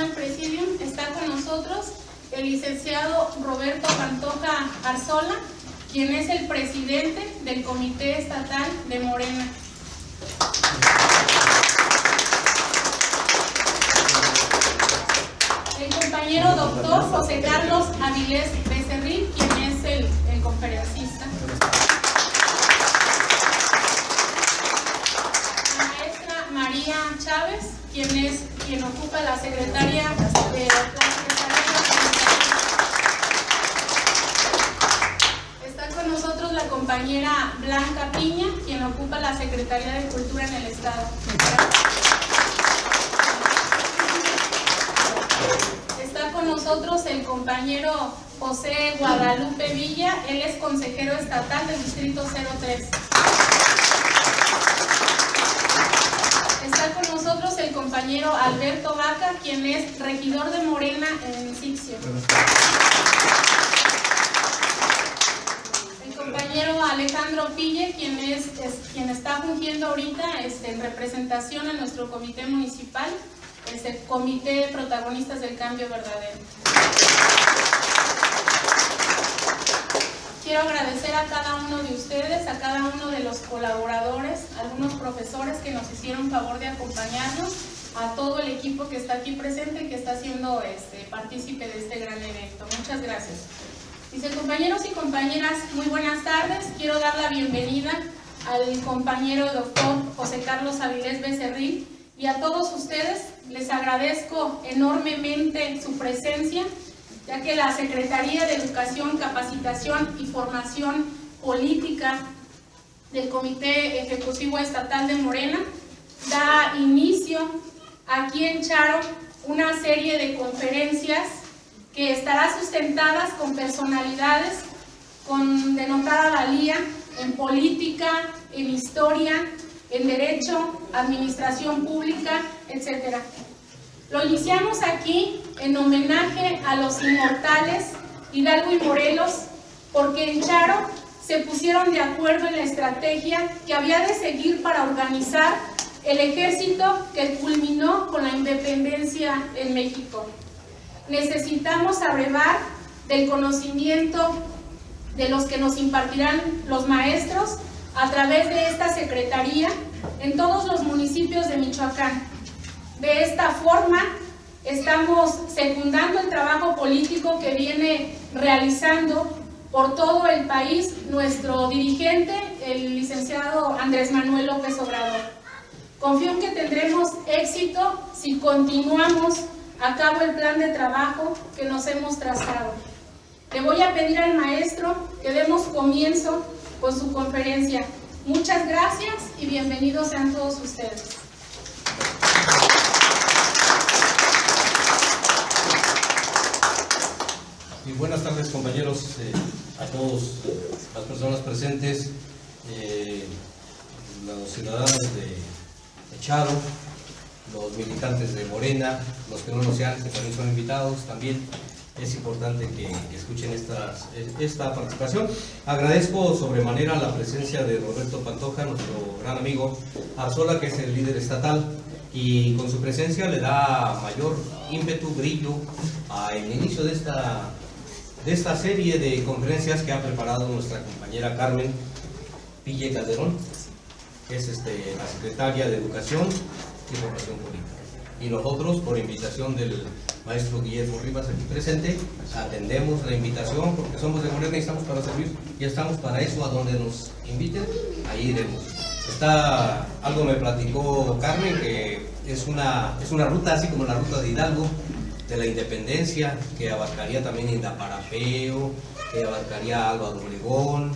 al Presidium, está con nosotros el licenciado Roberto Pantoja Arzola, quien es el presidente del Comité Estatal de Morena. El compañero doctor José Carlos Avilés Becerril, quien es el conferencista. La maestra María Chávez, quien ocupa la secretaria de Está con nosotros la compañera Blanca Piña, quien ocupa la Secretaría de Cultura en el Estado. Está con nosotros el compañero José Guadalupe Villa, él es consejero estatal del Distrito 03. Está con nosotros el compañero Alberto Vaca, quien es regidor de Morena en Sixio. El compañero Alejandro Pille, quien está fungiendo ahorita en representación en nuestro comité municipal, es el Comité Protagonistas del Cambio Verdadero. Quiero agradecer a cada uno de ustedes, a cada uno de los colaboradores, a algunos profesores que nos hicieron favor de acompañarnos, a todo el equipo que está aquí presente y que está siendo partícipe de este gran evento. Muchas gracias. Mis compañeros y compañeras, muy buenas tardes. Quiero dar la bienvenida al compañero doctor José Carlos Avilés Becerril y a todos ustedes. Les agradezco enormemente su presencia, ya que la Secretaría de Educación, Capacitación y Formación Política del Comité Ejecutivo Estatal de Morena da inicio aquí en Charo una serie de conferencias que estará sustentadas con personalidades con denotada valía en política, en historia, en derecho, administración pública, etc. Lo iniciamos aquí en homenaje a los inmortales Hidalgo y Morelos, porque en Charo se pusieron de acuerdo en la estrategia que había de seguir para organizar el ejército que culminó con la independencia en México. Necesitamos abrevar del conocimiento de los que nos impartirán los maestros a través de esta secretaría en todos los municipios de Michoacán. De esta forma, estamos secundando el trabajo político que viene realizando por todo el país nuestro dirigente, el licenciado Andrés Manuel López Obrador. Confío en que tendremos éxito si continuamos a cabo el plan de trabajo que nos hemos trazado. Le voy a pedir al maestro que demos comienzo con su conferencia. Muchas gracias y bienvenidos sean todos ustedes. Y buenas tardes, compañeros, a todos las personas presentes, los ciudadanos de Charo, los militantes de Morena, los que no lo sean, que también son invitados. También es importante que escuchen esta participación. Agradezco sobremanera la presencia de Roberto Pantoja, nuestro gran amigo Arzola, que es el líder estatal, y con su presencia le da mayor ímpetu, brillo al inicio de esta serie de conferencias que ha preparado nuestra compañera Carmen Pille Calderón, que es la secretaria de Educación y Formación Política. Y nosotros, por invitación del maestro Guillermo Rivas aquí presente, atendemos la invitación porque somos de Morena y estamos para servir y estamos para eso. A donde nos inviten, ahí iremos. Algo me platicó Carmen, que es una ruta así como la ruta de Hidalgo, de la independencia, que abarcaría también Indaparapeo, que abarcaría Alba de Obregón,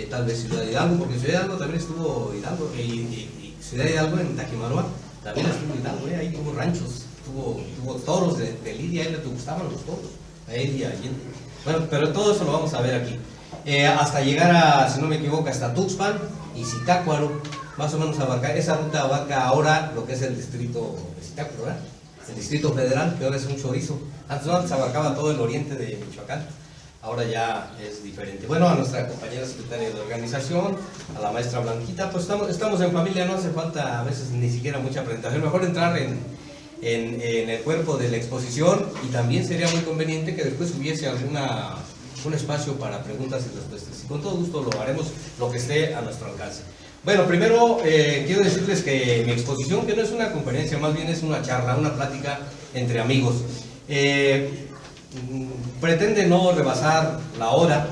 tal vez Ciudad Hidalgo, porque Ciudad Hidalgo también estuvo Hidalgo, y Ciudad Hidalgo en Taquimaroa también estuvo Hidalgo, ahí tuvo ranchos, tuvo toros de lidia, ahí le gustaban los toros, a él y a Allende. Bueno, pero todo eso lo vamos a ver aquí. Hasta llegar a, si no me equivoco, hasta Tuxpan y Zitácuaro, más o menos esa ruta abarca ahora lo que es el distrito de Zitácuaro, ¿verdad? El Distrito Federal, que ahora es un chorizo. Antes abarcaba todo el oriente de Michoacán, ahora ya es diferente. Bueno, a nuestra compañera secretaria de organización, a la maestra Blanquita, pues estamos en familia, no hace falta a veces ni siquiera mucha presentación, mejor entrar en el cuerpo de la exposición, y también sería muy conveniente que después hubiese un espacio para preguntas y respuestas. Y con todo gusto lo haremos, lo que esté a nuestro alcance. Bueno, primero quiero decirles que mi exposición, que no es una conferencia, más bien es una charla, una plática entre amigos. Pretende no rebasar una hora,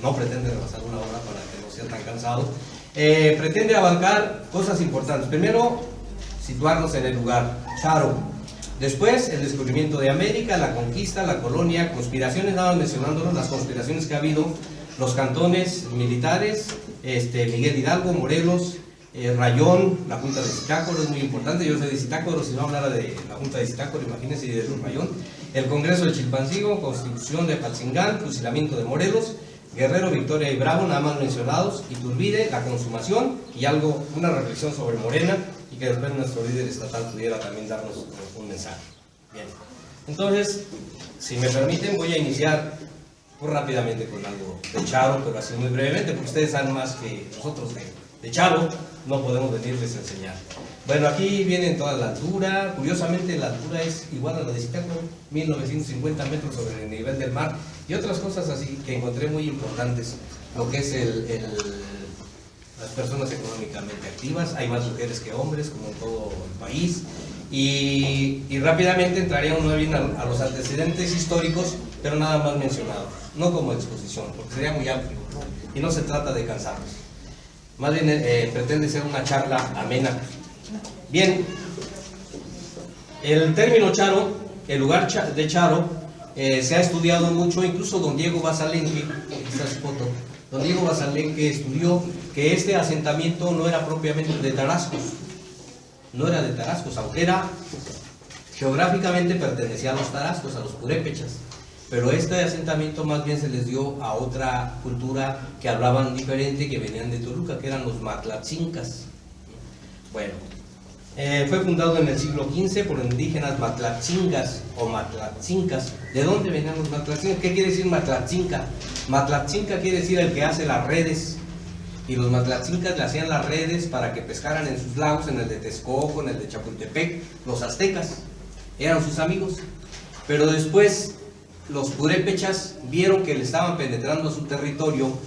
no pretende rebasar una hora para que no sea tan cansado. Pretende abarcar cosas importantes. Primero, situarnos en el lugar, Charo. Después, el descubrimiento de América, la conquista, la colonia, conspiraciones, nada más mencionándonos las conspiraciones que ha habido, los cantones militares, Miguel Hidalgo, Morelos, Rayón, la Junta de Zitácuaro, es muy importante. Yo soy de Zitácuaro, si no hablara de la Junta de Zitácuaro, imagínense de los Rayón. El Congreso de Chilpancingo, Constitución de Apatzingán, fusilamiento de Morelos, Guerrero, Victoria y Bravo, nada más mencionados, Iturbide, la consumación y una reflexión sobre Morena, y que después nuestro líder estatal pudiera también darnos un mensaje. Bien, entonces, si me permiten, voy a iniciar muy rápidamente con algo de Charo, pero así muy brevemente, porque ustedes saben más que nosotros de Charo, no podemos venirles a enseñar. Bueno, aquí viene toda la altura. Curiosamente, la altura es igual a la de Zitácuaro, 1950 metros sobre el nivel del mar, y otras cosas así que encontré muy importantes. Lo que es las personas económicamente activas, hay más mujeres que hombres, como en todo el país. Y rápidamente entraría uno bien a los antecedentes históricos, pero nada más mencionados, no como exposición, porque sería muy amplio, y no se trata de cansarnos. Más bien pretende ser una charla amena. Bien, el término Charo, el lugar de Charo, se ha estudiado mucho, incluso don Diego Basalenque, esta es su foto, don Diego Basalenque estudió que este asentamiento no era propiamente de Tarascos, no era de Tarascos, aunque era geográficamente pertenecía a los tarascos, a los purépechas, pero este asentamiento más bien se les dio a otra cultura que hablaban diferente, que venían de Toluca, que eran los matlatzincas. Bueno, fue fundado en el siglo XV por indígenas matlatzingas o matlatzincas. ¿De dónde venían los matlatzincas? ¿Qué quiere decir matlatzinca? Matlatzinca quiere decir el que hace las redes, y los matlatzincas le hacían las redes para que pescaran en sus lagos, en el de Texcoco, en el de Chapultepec. Los aztecas eran sus amigos, pero después los purépechas vieron que le estaban penetrando a su territorio.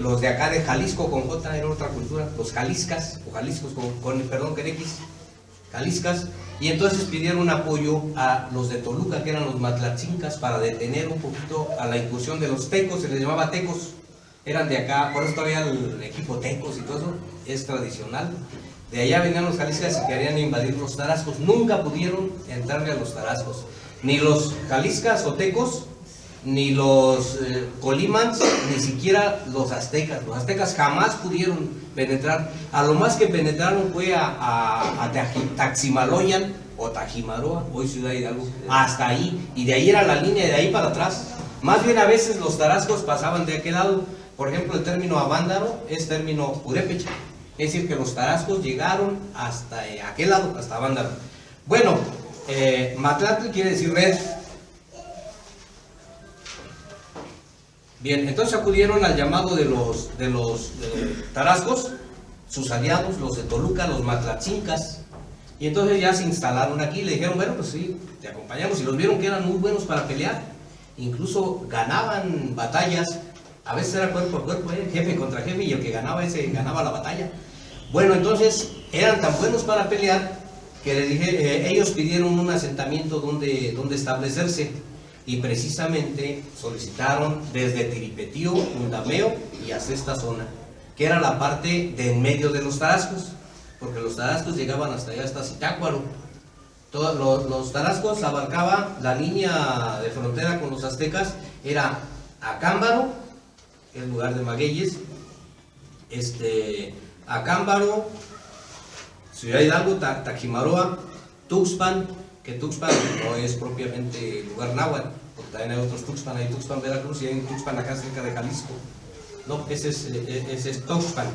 Los de acá de Jalisco con J era otra cultura, los jaliscas, o jaliscos con X, jaliscas, y entonces pidieron apoyo a los de Toluca, que eran los matlatzincas, para detener un poquito a la incursión de los tecos. Se les llamaba tecos, eran de acá, por eso todavía el equipo tecos y todo eso es tradicional. De allá venían los jaliscas y querían invadir los tarascos. Nunca pudieron entrarle a los tarascos, ni los jaliscas o tecos, ni los colimans, ni siquiera los aztecas. Los aztecas jamás pudieron penetrar. A lo más que penetraron fue a Taximaloyan o Tajimaroa, hoy Ciudad Hidalgo, hasta ahí, y de ahí era la línea, de ahí para atrás. Más bien a veces los tarascos pasaban de aquel lado. Por ejemplo, el término avándaro es término purépecha, es decir, que los tarascos llegaron hasta aquel lado, hasta Avándaro. Bueno, Matlatl quiere decir red. Bien, entonces acudieron al llamado de los tarascos, sus aliados, los de Toluca, los matlatzincas, y entonces ya se instalaron aquí. Le dijeron, bueno, pues sí, te acompañamos, y los vieron que eran muy buenos para pelear, incluso ganaban batallas. A veces era cuerpo a cuerpo, jefe contra jefe, y el que ganaba ese ganaba la batalla. Bueno, entonces eran tan buenos para pelear que les dije, ellos pidieron un asentamiento donde establecerse, y precisamente solicitaron desde Tiripetío, Undameo y hasta esta zona, que era la parte de en medio de los tarascos, porque los tarascos llegaban hasta allá, hasta Zitácuaro. Todos los tarascos abarcaba la línea de frontera con los aztecas, era Acámbaro, el lugar de Magueyes, Acámbaro, Ciudad Hidalgo, Tajimaroa, Tuxpan, que Tuxpan no es propiamente lugar náhuatl, porque también hay otros Tuxpan, hay Tuxpan Veracruz y hay un Tuxpan acá cerca de Jalisco. No, ese es Tuxpan.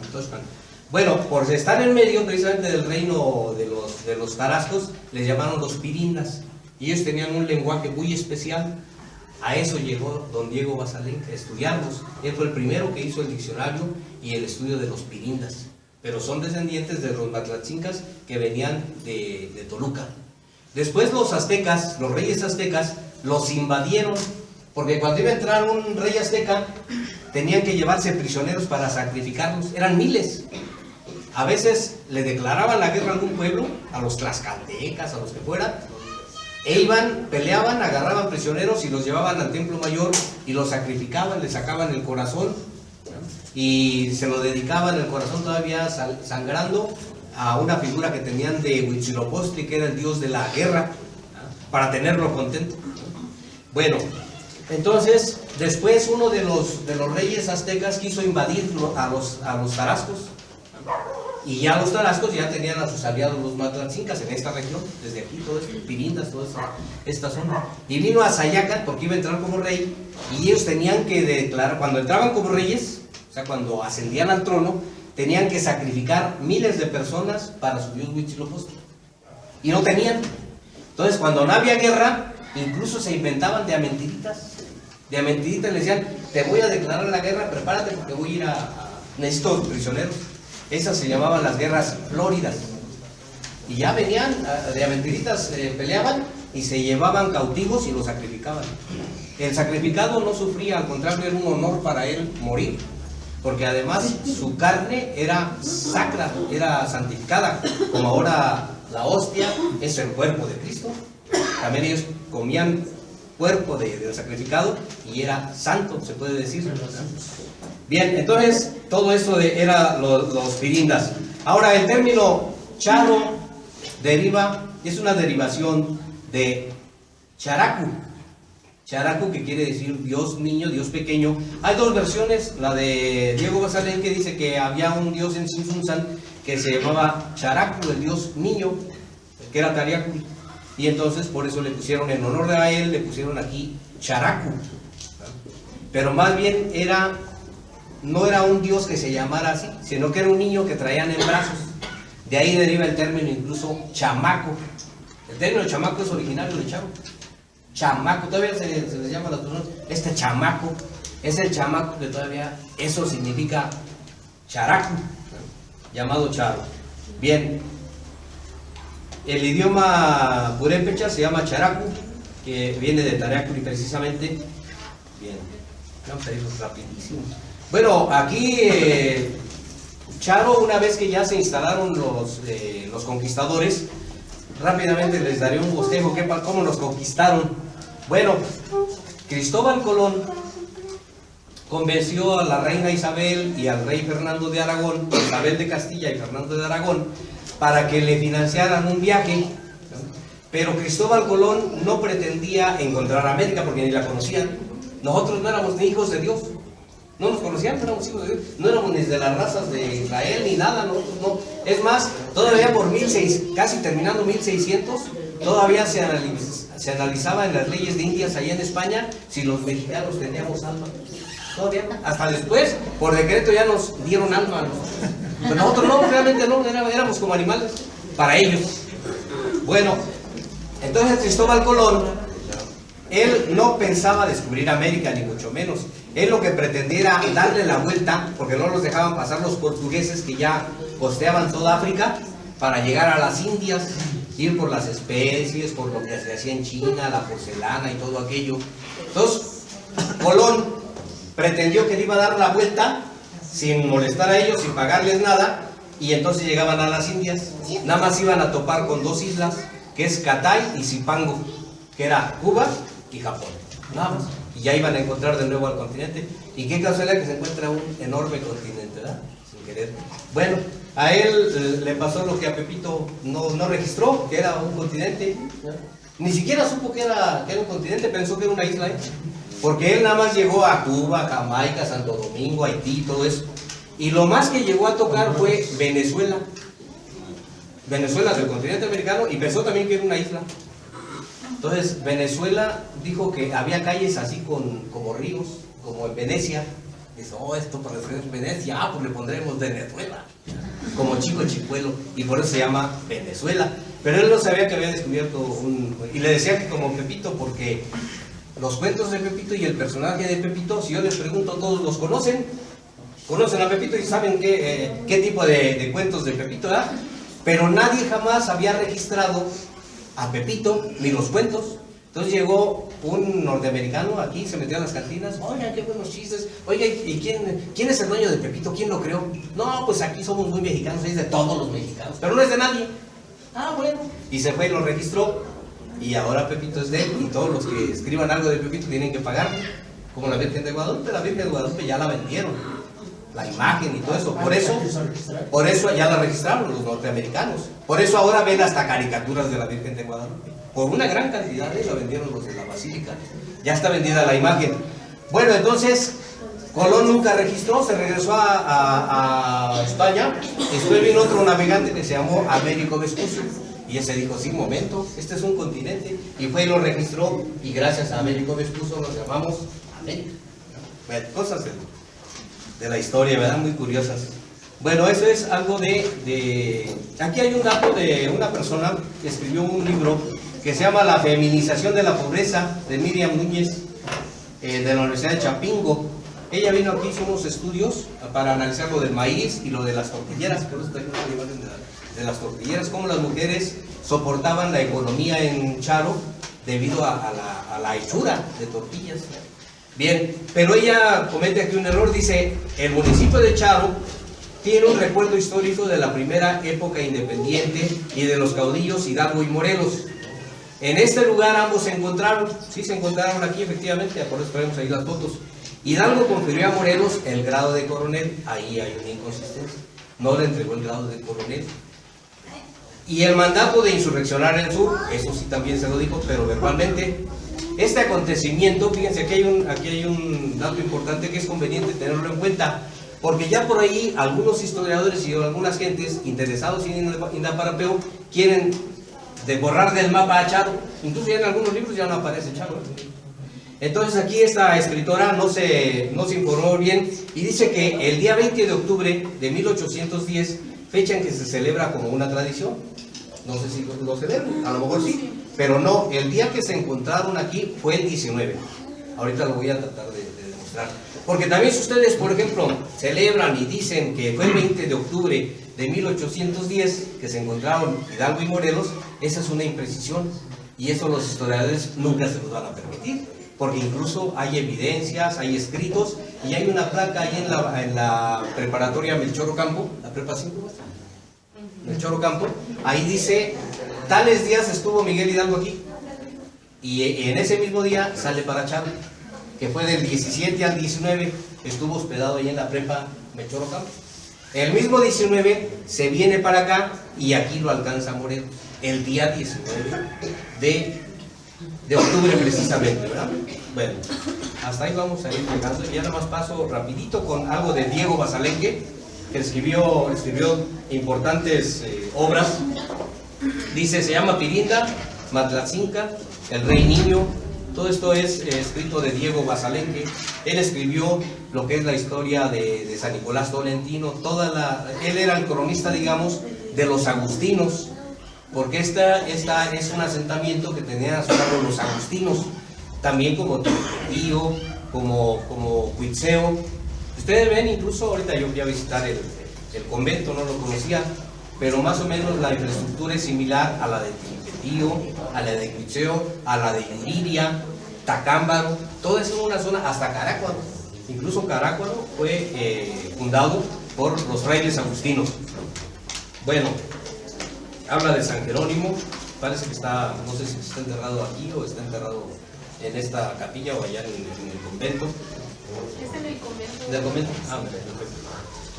Bueno, por estar en medio precisamente del reino de los tarascos, les llamaron los pirindas, y ellos tenían un lenguaje muy especial. A eso llegó don Diego Basalenque, a estudiarlos. Él fue el primero que hizo el diccionario y el estudio de los pirindas. pero son descendientes de los Matlatzincas que venían de Toluca. Después los aztecas, los reyes aztecas, los invadieron, porque cuando iba a entrar un rey azteca, tenían que llevarse prisioneros para sacrificarlos, eran miles. A veces le declaraban la guerra a algún pueblo, a los tlaxcaltecas, a los que fueran, e iban, peleaban, agarraban prisioneros y los llevaban al templo mayor y los sacrificaban, les sacaban el corazón y se lo dedicaban, el corazón todavía sangrando, a una figura que tenían de Huitzilopochtli, que era el dios de la guerra, para tenerlo contento. Bueno, entonces después uno de los reyes aztecas quiso invadir a los tarascos, y ya los tarascos ya tenían a sus aliados los Matlatzincas en esta región, desde aquí, todo esto, Pirindas, toda esta zona. Y vino a Sayacat porque iba a entrar como rey, y ellos tenían que declarar, cuando entraban como reyes, o sea, cuando ascendían al trono, tenían que sacrificar miles de personas para su dios Huitzilopochtli. Y no tenían. Entonces, cuando no había guerra, incluso se inventaban de a mentiritas. De a mentiritas le decían, te voy a declarar la guerra, prepárate porque voy a ir necesito prisioneros. Esas se llamaban las guerras flóridas. Y ya venían, de a mentiritas peleaban y se llevaban cautivos y los sacrificaban. El sacrificado no sufría, al contrario, era un honor para él morir, porque además su carne era sacra, era santificada, como ahora la hostia es el cuerpo de Cristo. También ellos comían cuerpo del sacrificado y era santo, se puede decir. Bien, entonces todo eso era los pirindas. Ahora el término charo es una derivación de characu. Characu, que quiere decir Dios niño, Dios pequeño. Hay dos versiones, la de Diego Basalén, que dice que había un dios en Tzintzuntzan que se llamaba Characu, el dios niño, que era Tariacuri. Y entonces por eso le pusieron, en honor a él, le pusieron aquí Characu. Pero más bien no era un dios que se llamara así, sino que era un niño que traían en brazos. De ahí deriva el término incluso chamaco. El término chamaco es originario de chavo. Chamaco, todavía se les llama a las personas, este chamaco, es el chamaco que todavía, eso significa characu, llamado charo. Bien, el idioma purépecha se llama characu, que viene de Tariacuri precisamente. Bien, vamos a ir rapidísimo. Bueno, aquí charo, una vez que ya se instalaron los conquistadores, rápidamente les daré un bosquejo, cómo nos conquistaron. Bueno, Cristóbal Colón convenció a la reina Isabel y al rey Fernando de Aragón, Isabel de Castilla y Fernando de Aragón, para que le financiaran un viaje, pero Cristóbal Colón no pretendía encontrar América porque ni la conocían. Nosotros no éramos ni hijos de Dios, no nos conocían, no éramos hijos de Dios, no éramos ni de las razas de Israel ni nada, nosotros no. Es más, todavía por casi terminando 1600, todavía se analizaba en las leyes de Indias allá en España si los mexicanos teníamos alma. Todavía, hasta después, por decreto ya nos dieron alma a nosotros. Pero nosotros no, realmente no, éramos como animales para ellos. Bueno, entonces Cristóbal Colón, él no pensaba descubrir América, ni mucho menos. Él lo que pretendía era darle la vuelta, porque no los dejaban pasar los portugueses que ya costeaban toda África, para llegar a las Indias, ir por las especies, por lo que se hacía en China, la porcelana y todo aquello. Entonces, Colón pretendió que le iba a dar la vuelta sin molestar a ellos, sin pagarles nada, y entonces llegaban a las Indias. Nada más iban a topar con dos islas, que es Catay y Zipango, que era Cuba y Japón, nada más. Y ya iban a encontrar de nuevo al continente. Y qué casualidad que se encuentra un enorme continente, ¿verdad? Sin querer. Bueno, a él le pasó lo que a Pepito no registró, que era un continente. Ni siquiera supo que era un continente, pensó que era una isla, porque él nada más llegó a Cuba, Jamaica, Santo Domingo, Haití, todo eso. Y lo más que llegó a tocar fue Venezuela. Venezuela del continente americano, y pensó también que era una isla. Entonces Venezuela dijo que había calles así como ríos, como en Venecia. Dice, esto para describir Venecia, pues le pondremos Venezuela, como Chico Chicuelo, y por eso se llama Venezuela. Pero él no sabía que había descubierto y le decía que como Pepito, porque los cuentos de Pepito y el personaje de Pepito, si yo les pregunto, ¿todos los conocen? conocen a Pepito y saben qué tipo de cuentos de Pepito, ¿verdad? Pero nadie jamás había registrado a Pepito ni los cuentos. Entonces llegó un norteamericano aquí, se metió a las cantinas, oigan, qué buenos chistes, oiga, ¿y quién es el dueño de Pepito? ¿Quién lo creó? No, pues aquí somos muy mexicanos, es de todos los mexicanos, pero no es de nadie. Ah, bueno. Y se fue y lo registró, y ahora Pepito es de él, y todos los que escriban algo de Pepito tienen que pagar, como la Virgen de Guadalupe. La Virgen de Guadalupe ya la vendieron, la imagen y todo eso, por eso ya la registraron los norteamericanos, por eso ahora ven hasta caricaturas de la Virgen de Guadalupe. Por una gran cantidad la vendieron los de la Basílica. Ya está vendida la imagen. Bueno, entonces Colón nunca registró, se regresó a España. Después vino otro navegante que se llamó Américo Vespucio. Y ese dijo, sí, momento, este es un continente. Y fue y lo registró. Y gracias a Américo Vespucio nos llamamos América. Bueno, cosas de la historia, ¿verdad? Muy curiosas. Bueno, eso es algo Aquí hay un dato de una persona que escribió un libro que se llama La feminización de la pobreza, de Miriam Núñez, de la Universidad de Chapingo. Ella vino aquí, hizo unos estudios para analizar lo del maíz y lo de las tortilleras, por eso tengo una imagen de las tortilleras, cómo las mujeres soportaban la economía en Charo debido a la hechura de tortillas. Bien, pero ella comete aquí un error, dice, el municipio de Charo tiene un recuerdo histórico de la primera época independiente y de los caudillos Hidalgo y Morelos. En este lugar ambos se encontraron, sí se encontraron aquí efectivamente, por eso traemos ahí las fotos. Hidalgo confirió a Morelos el grado de coronel, ahí hay una inconsistencia, no le entregó el grado de coronel. Y el mandato de insurreccionar el sur, eso sí también se lo dijo, pero verbalmente. Este acontecimiento, fíjense, aquí hay un dato importante que es conveniente tenerlo en cuenta, porque ya por ahí algunos historiadores y algunas gentes interesados en Indaparapeo quieren borrar del mapa a Charo, incluso ya en algunos libros ya no aparece Charo. Entonces aquí esta escritora no se informó bien y dice que el día 20 de octubre de 1810, fecha en que se celebra como una tradición, no sé si lo celebran, a lo mejor sí, pero no, el día que se encontraron aquí fue el 19, ahorita lo voy a tratar de demostrar, porque también si ustedes, por ejemplo, celebran y dicen que fue el 20 de octubre de 1810 que se encontraron Hidalgo y Morelos, esa es una imprecisión y eso los historiadores nunca se los van a permitir, porque incluso hay evidencias, hay escritos y hay una placa ahí en la preparatoria Melchor Ocampo, la prepa 5, Melchor Ocampo, ahí dice, tales días estuvo Miguel Hidalgo aquí y en ese mismo día sale para Charo, que fue del 17 al 19, estuvo hospedado ahí en la prepa Melchor Ocampo. El mismo 19 se viene para acá y aquí lo alcanza Morelos, el día 19 de octubre precisamente, ¿verdad? Bueno, hasta ahí vamos a ir llegando. Ya nada más paso rapidito con algo de Diego Basalenque, que escribió importantes obras. Dice, se llama Pirinda, Matlatzinca, El Rey Niño. Todo esto es escrito de Diego Basalenque. Él escribió lo que es la historia de San Nicolás Tolentino. Él era el cronista, digamos, de los agustinos, porque esta es un asentamiento que tenían a su cargo los agustinos, también como Tío, como Cuitzeo. Ustedes ven, incluso ahorita yo fui a visitar el convento, no lo conocía, pero más o menos la infraestructura es similar a la de Tío, a la de Cuitzeo, a la de Yuriria, Tacámbaro, todo eso en una zona, hasta Carácuaro. Incluso Carácuaro fue fundado por los frailes agustinos. Bueno, habla de San Jerónimo, parece que está, no sé si está enterrado aquí o está enterrado en esta capilla o allá en el convento. Es en el convento. ¿Del convento? Ah, perfecto.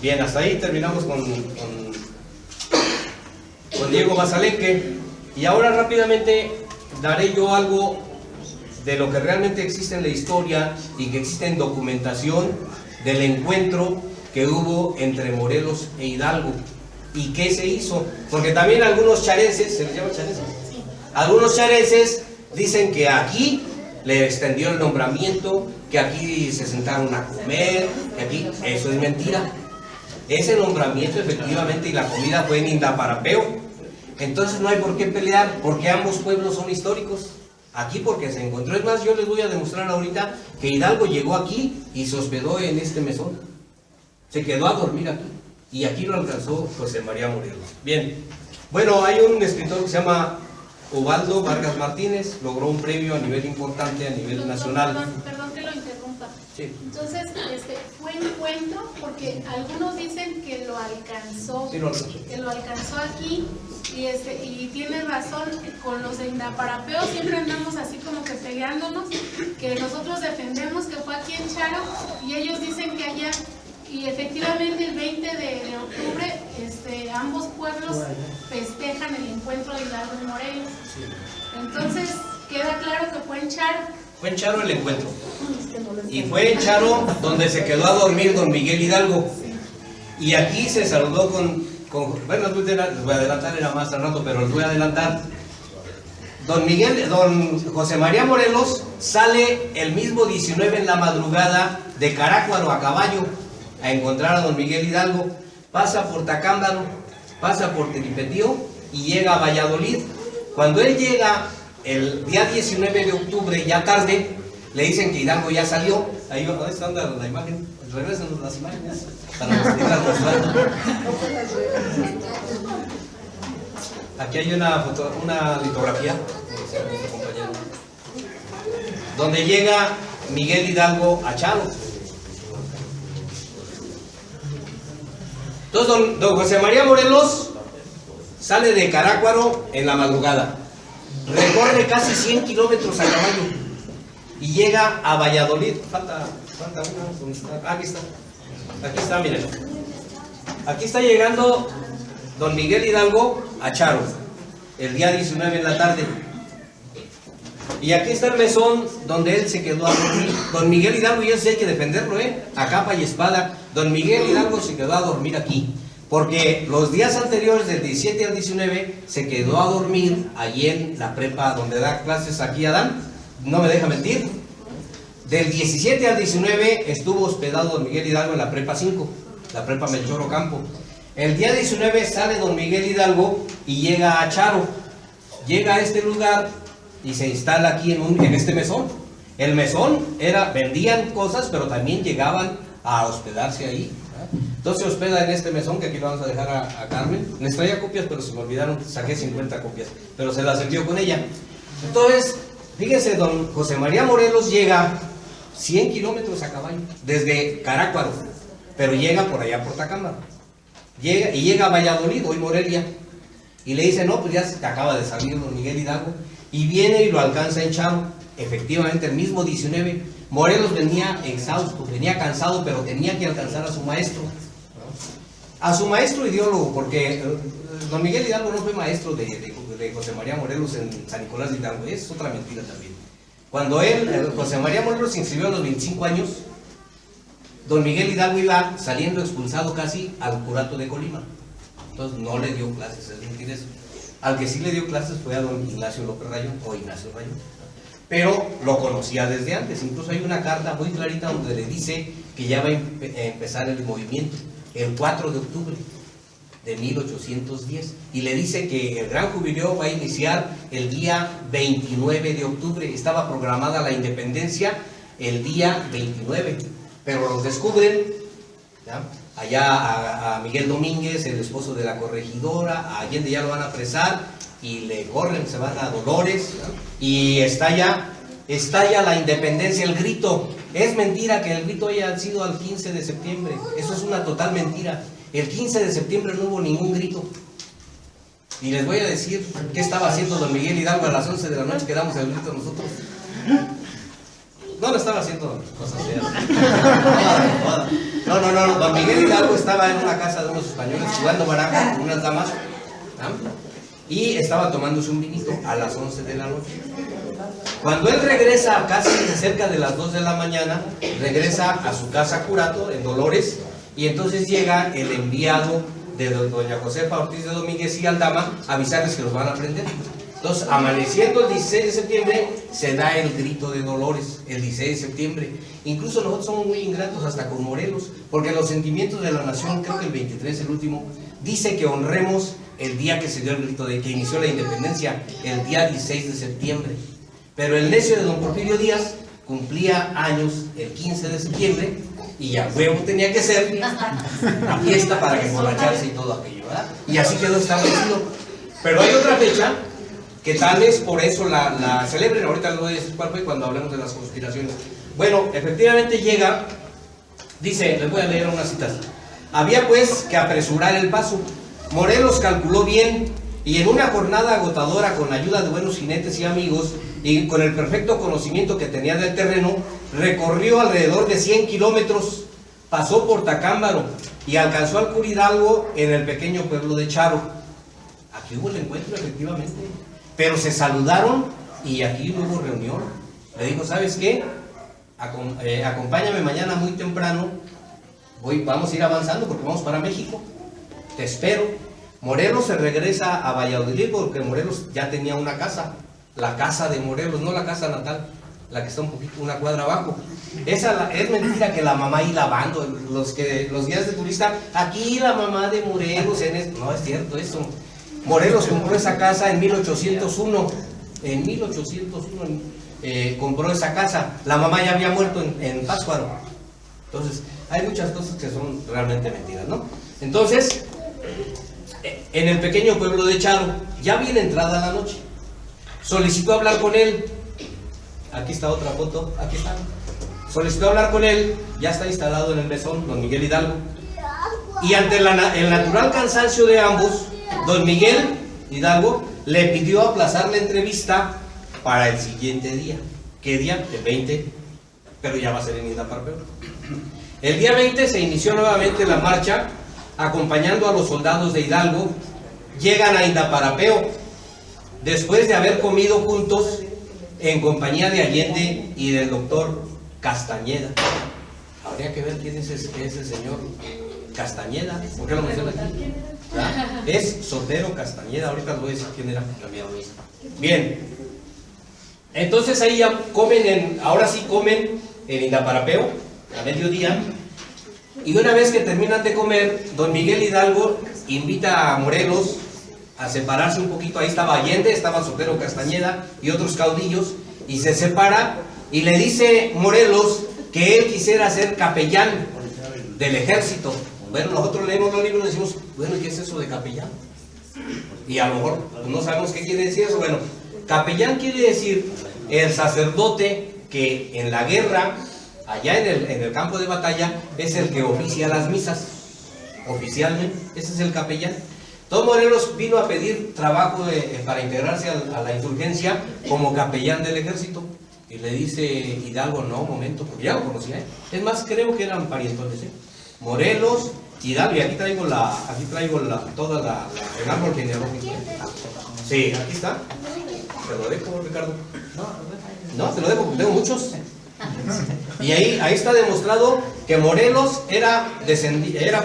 Bien, hasta ahí terminamos con Diego Basalenque. Y ahora rápidamente daré yo algo de lo que realmente existe en la historia y que existe en documentación del encuentro que hubo entre Morelos e Hidalgo. ¿Y qué se hizo? Porque también algunos charenses, ¿se les llama charenses? Sí. Algunos charenses dicen que aquí le extendió el nombramiento, que aquí se sentaron a comer, que aquí, eso es mentira. Ese nombramiento efectivamente y la comida fue en Indaparapeo. Entonces no hay por qué pelear, porque ambos pueblos son históricos. Aquí porque se encontró, es más, yo les voy a demostrar ahorita que Hidalgo llegó aquí y se hospedó en este mesón. Se quedó a dormir aquí. Y aquí lo alcanzó José María Morelos. Bien, bueno, hay un escritor que se llama Ubaldo Vargas Martínez, logró un premio a nivel importante, a nivel nacional. Perdón que lo interrumpa. Sí. Entonces, fue encuentro porque algunos dicen que lo alcanzó, Sí, que lo alcanzó aquí, y tiene razón, con los de Indaparapeo siempre andamos así como que peleándonos, que nosotros defendemos que fue aquí en Charo, y ellos dicen que allá. Y efectivamente el 20 de octubre ambos pueblos festejan el encuentro de Hidalgo y Morelos. Entonces queda claro que fue en Charo. Fue en Charo el encuentro. Y fue en Charo donde se quedó a dormir don Miguel Hidalgo. Y aquí se saludó con bueno, les voy a adelantar, era más al rato, pero les voy a adelantar. Don José María Morelos sale el mismo 19 en la madrugada de Carácuaro a caballo a encontrar a don Miguel Hidalgo, pasa por Tacámbaro, pasa por Tiripetío y llega a Valladolid. Cuando él llega el día 19 de octubre, ya tarde, le dicen que Hidalgo ya salió. Ahí está la imagen, regresan las imágenes para explicarlas. Aquí hay una litografía donde llega Miguel Hidalgo a Charo. Entonces don José María Morelos sale de Carácuaro en la madrugada, recorre casi 100 kilómetros a caballo y llega a Valladolid. Falta una, ¿dónde está? Aquí está, miren. Aquí está llegando don Miguel Hidalgo a Charo, el día 19 en la tarde. Y aquí está el mesón donde él se quedó a dormir. Don Miguel Hidalgo, y eso hay que defenderlo, a capa y espada. Don Miguel Hidalgo se quedó a dormir aquí, porque los días anteriores, del 17 al 19, se quedó a dormir allí en la prepa donde da clases aquí Adán, no me deja mentir. Del 17 al 19 estuvo hospedado don Miguel Hidalgo en la prepa 5, la prepa Melchor Ocampo. El día 19 sale don Miguel Hidalgo y llega a Charo. Llega a este lugar y se instala aquí en este mesón. El mesón vendían cosas, pero también llegaban a hospedarse ahí. Entonces se hospeda en este mesón, que aquí lo vamos a dejar a Carmen. Les traía copias, pero se me olvidaron, saqué 50 copias, pero se las envió con ella. Entonces, fíjense, don José María Morelos llega 100 kilómetros a caballo, desde Carácuaro, pero llega por allá por Tacámbaro. Llega a Valladolid, hoy Morelia, y le dice, no, pues ya se acaba de salir don Miguel Hidalgo, y viene y lo alcanza en Charo. Efectivamente, el mismo 19, Morelos venía exhausto, venía cansado, pero tenía que alcanzar a su maestro. A su maestro ideólogo, porque don Miguel Hidalgo no fue maestro de José María Morelos en San Nicolás de Hidalgo, es otra mentira también. Cuando José María Morelos se inscribió a los 25 años, don Miguel Hidalgo iba saliendo expulsado casi al curato de Colima. Entonces no le dio clases, es mentir eso. Al que sí le dio clases fue a don Ignacio López Rayón, o Ignacio Rayón. Pero lo conocía desde antes. Incluso hay una carta muy clarita donde le dice que ya va a empezar el movimiento el 4 de octubre de 1810, y le dice que el gran jubileo va a iniciar el día 29 de octubre. Estaba programada la independencia el día 29, pero los descubren, ¿ya? Allá a Miguel Domínguez, el esposo de la corregidora, a Allende ya lo van a apresar y le corren, se van a Dolores, ¿no? Y estalla la independencia, el grito. Es mentira que el grito haya sido al 15 de septiembre, eso es una total mentira. El 15 de septiembre no hubo ningún grito. Y les voy a decir qué estaba haciendo don Miguel Hidalgo a las 11 de la noche que damos el grito nosotros. No estaba haciendo cosas feas. No. Don Miguel Hidalgo estaba en una casa de unos españoles jugando baraja con unas damas, ¿no? Y estaba tomándose un vinito a las 11 de la noche. Cuando él regresa casi cerca de las 2 de la mañana, regresa a su casa Curato, en Dolores, y entonces llega el enviado de doña Josefa Ortiz de Domínguez y Aldama a avisarles que los van a prender. Entonces, amaneciendo el 16 de septiembre, se da el grito de Dolores, el 16 de septiembre. Incluso nosotros somos muy ingratos hasta con Morelos, porque los sentimientos de la nación, creo que el 23, el último, dice que honremos el día que se dio el grito, de que inició la independencia, el día 16 de septiembre. Pero el necio de don Porfirio Díaz cumplía años el 15 de septiembre, y a huevo tenía que ser la fiesta para que emborracharse y todo aquello, ¿verdad? Y así quedó establecido. Pero hay otra fecha que tal vez por eso la celebren. Ahorita les voy a decir cuál fue cuando hablemos de las conspiraciones. Bueno, efectivamente llega, dice, les voy a leer unas citas. Había pues que apresurar el paso. Morelos calculó bien y en una jornada agotadora, con la ayuda de buenos jinetes y amigos y con el perfecto conocimiento que tenía del terreno, recorrió alrededor de 100 kilómetros, pasó por Tacámbaro y alcanzó al cura Hidalgo en el pequeño pueblo de Charo. Aquí hubo el encuentro, efectivamente, pero se saludaron y aquí hubo reunión. Le dijo, ¿sabes qué? Acompáñame mañana muy temprano, vamos a ir avanzando porque vamos para México, te espero. Morelos se regresa a Valladolid porque Morelos ya tenía una casa, la casa de Morelos, no la casa natal, la que está una cuadra abajo. Esa es mentira que la mamá iba lavando, los guías de turista, aquí la mamá de Morelos, no es cierto eso. Morelos compró esa casa en 1801, compró esa casa, la mamá ya había muerto en Pátzcuaro. Entonces, hay muchas cosas que son realmente mentiras, ¿no? Entonces, en el pequeño pueblo de Charo, ya bien entrada la noche, solicitó hablar con él. Aquí está otra foto, aquí está. Solicitó hablar con él, ya está instalado en el mesón, don Miguel Hidalgo. Y ante el natural cansancio de ambos, don Miguel Hidalgo le pidió aplazar la entrevista para el siguiente día. ¿Qué día? El 20, pero ya va a ser en Indaparapeo. El día 20 se inició nuevamente la marcha, acompañando a los soldados de Hidalgo. Llegan a Indaparapeo, después de haber comido juntos en compañía de Allende y del doctor Castañeda. Habría que ver quién es ese señor Castañeda. ¿Por qué lo menciona aquí? ¿Ah? Es Sotero Castañeda. Ahorita les voy a decir quién era. Bien, entonces ahí ya comen, ahora sí comen en Indaparapeo a mediodía. Y una vez que terminan de comer, don Miguel Hidalgo invita a Morelos a separarse un poquito. Ahí estaba Allende, estaba Sotero Castañeda y otros caudillos, y se separa y le dice Morelos que él quisiera ser capellán del ejército. Bueno, nosotros leemos los libros y decimos, bueno, ¿qué es eso de capellán? Y a lo mejor no sabemos qué quiere decir eso. Bueno, capellán quiere decir el sacerdote que en la guerra, allá en el campo de batalla, es el que oficia las misas, oficialmente, ese es el capellán. Don Morelos vino a pedir trabajo para integrarse a la insurgencia como capellán del ejército. Y le dice Hidalgo, no, momento, porque ya lo conocía, ¿eh? Es más, creo que eran parientones, ¿eh? Morelos, Hidalgo, y aquí traigo el árbol genealógico. Sí, aquí está. Te lo dejo, Ricardo. No, te lo dejo porque tengo muchos. Y ahí está demostrado que Morelos era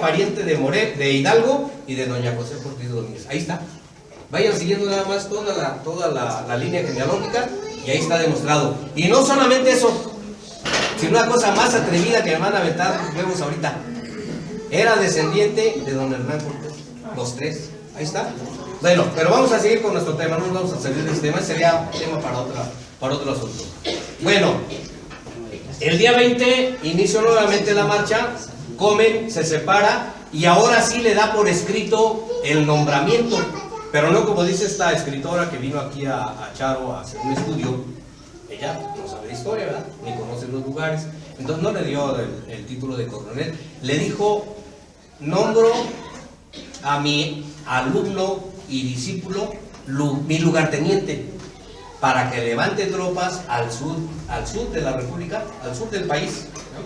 pariente de Hidalgo y de doña José Ortiz Domínguez. Ahí está. Vayan siguiendo nada más toda la línea genealógica y ahí está demostrado. Y no solamente eso, sino una cosa más atrevida que me van a aventar luego ahorita. Era descendiente de don Hernán Cortés. Los tres. Ahí está. Bueno, pero vamos a seguir con nuestro tema. No nos vamos a salir de este tema. Sería tema para otro asunto. Bueno, el día 20 inició nuevamente la marcha. Comen, se separa y ahora sí le da por escrito el nombramiento. Pero no como dice esta escritora que vino aquí a Charo a hacer un estudio. Ella no sabe de historia, ¿verdad? Ni conoce los lugares. Entonces no le dio el título de coronel. Le dijo, nombro a mi alumno y discípulo, mi lugarteniente, para que levante tropas al sur de la República, al sur del país, ¿no?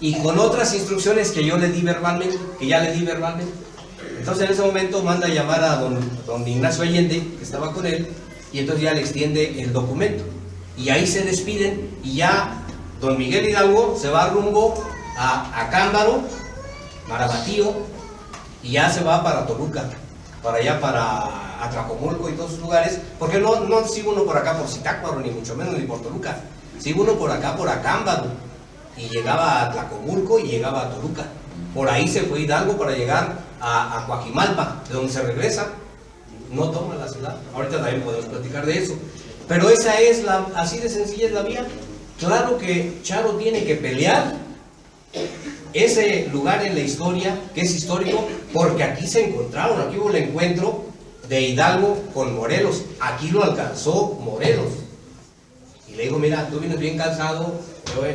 Y con otras instrucciones que ya le di verbalmente. Entonces en ese momento manda a llamar a don Ignacio Allende, que estaba con él, y entonces ya le extiende el documento. Y ahí se despiden y ya don Miguel Hidalgo se va rumbo a Cámbaro, Marabatío, y ya se va para Toluca, para allá para Atlacomulco y todos esos lugares, porque no sigue uno por acá por Zitácuaro, ni mucho menos ni por Toluca, sigue uno por acá por Acámbaro, y llegaba a Atlacomulco y llegaba a Toluca. Por ahí se fue Hidalgo para llegar a Coajimalpa, de donde se regresa, no toma la ciudad. Ahorita también podemos platicar de eso, pero esa es así de sencilla es la vía. Claro que Charo tiene que pelear ese lugar en la historia, que es histórico, porque aquí se encontraron, aquí hubo el encuentro de Hidalgo con Morelos, aquí lo alcanzó Morelos. Y le digo, mira, tú vienes bien cansado, yo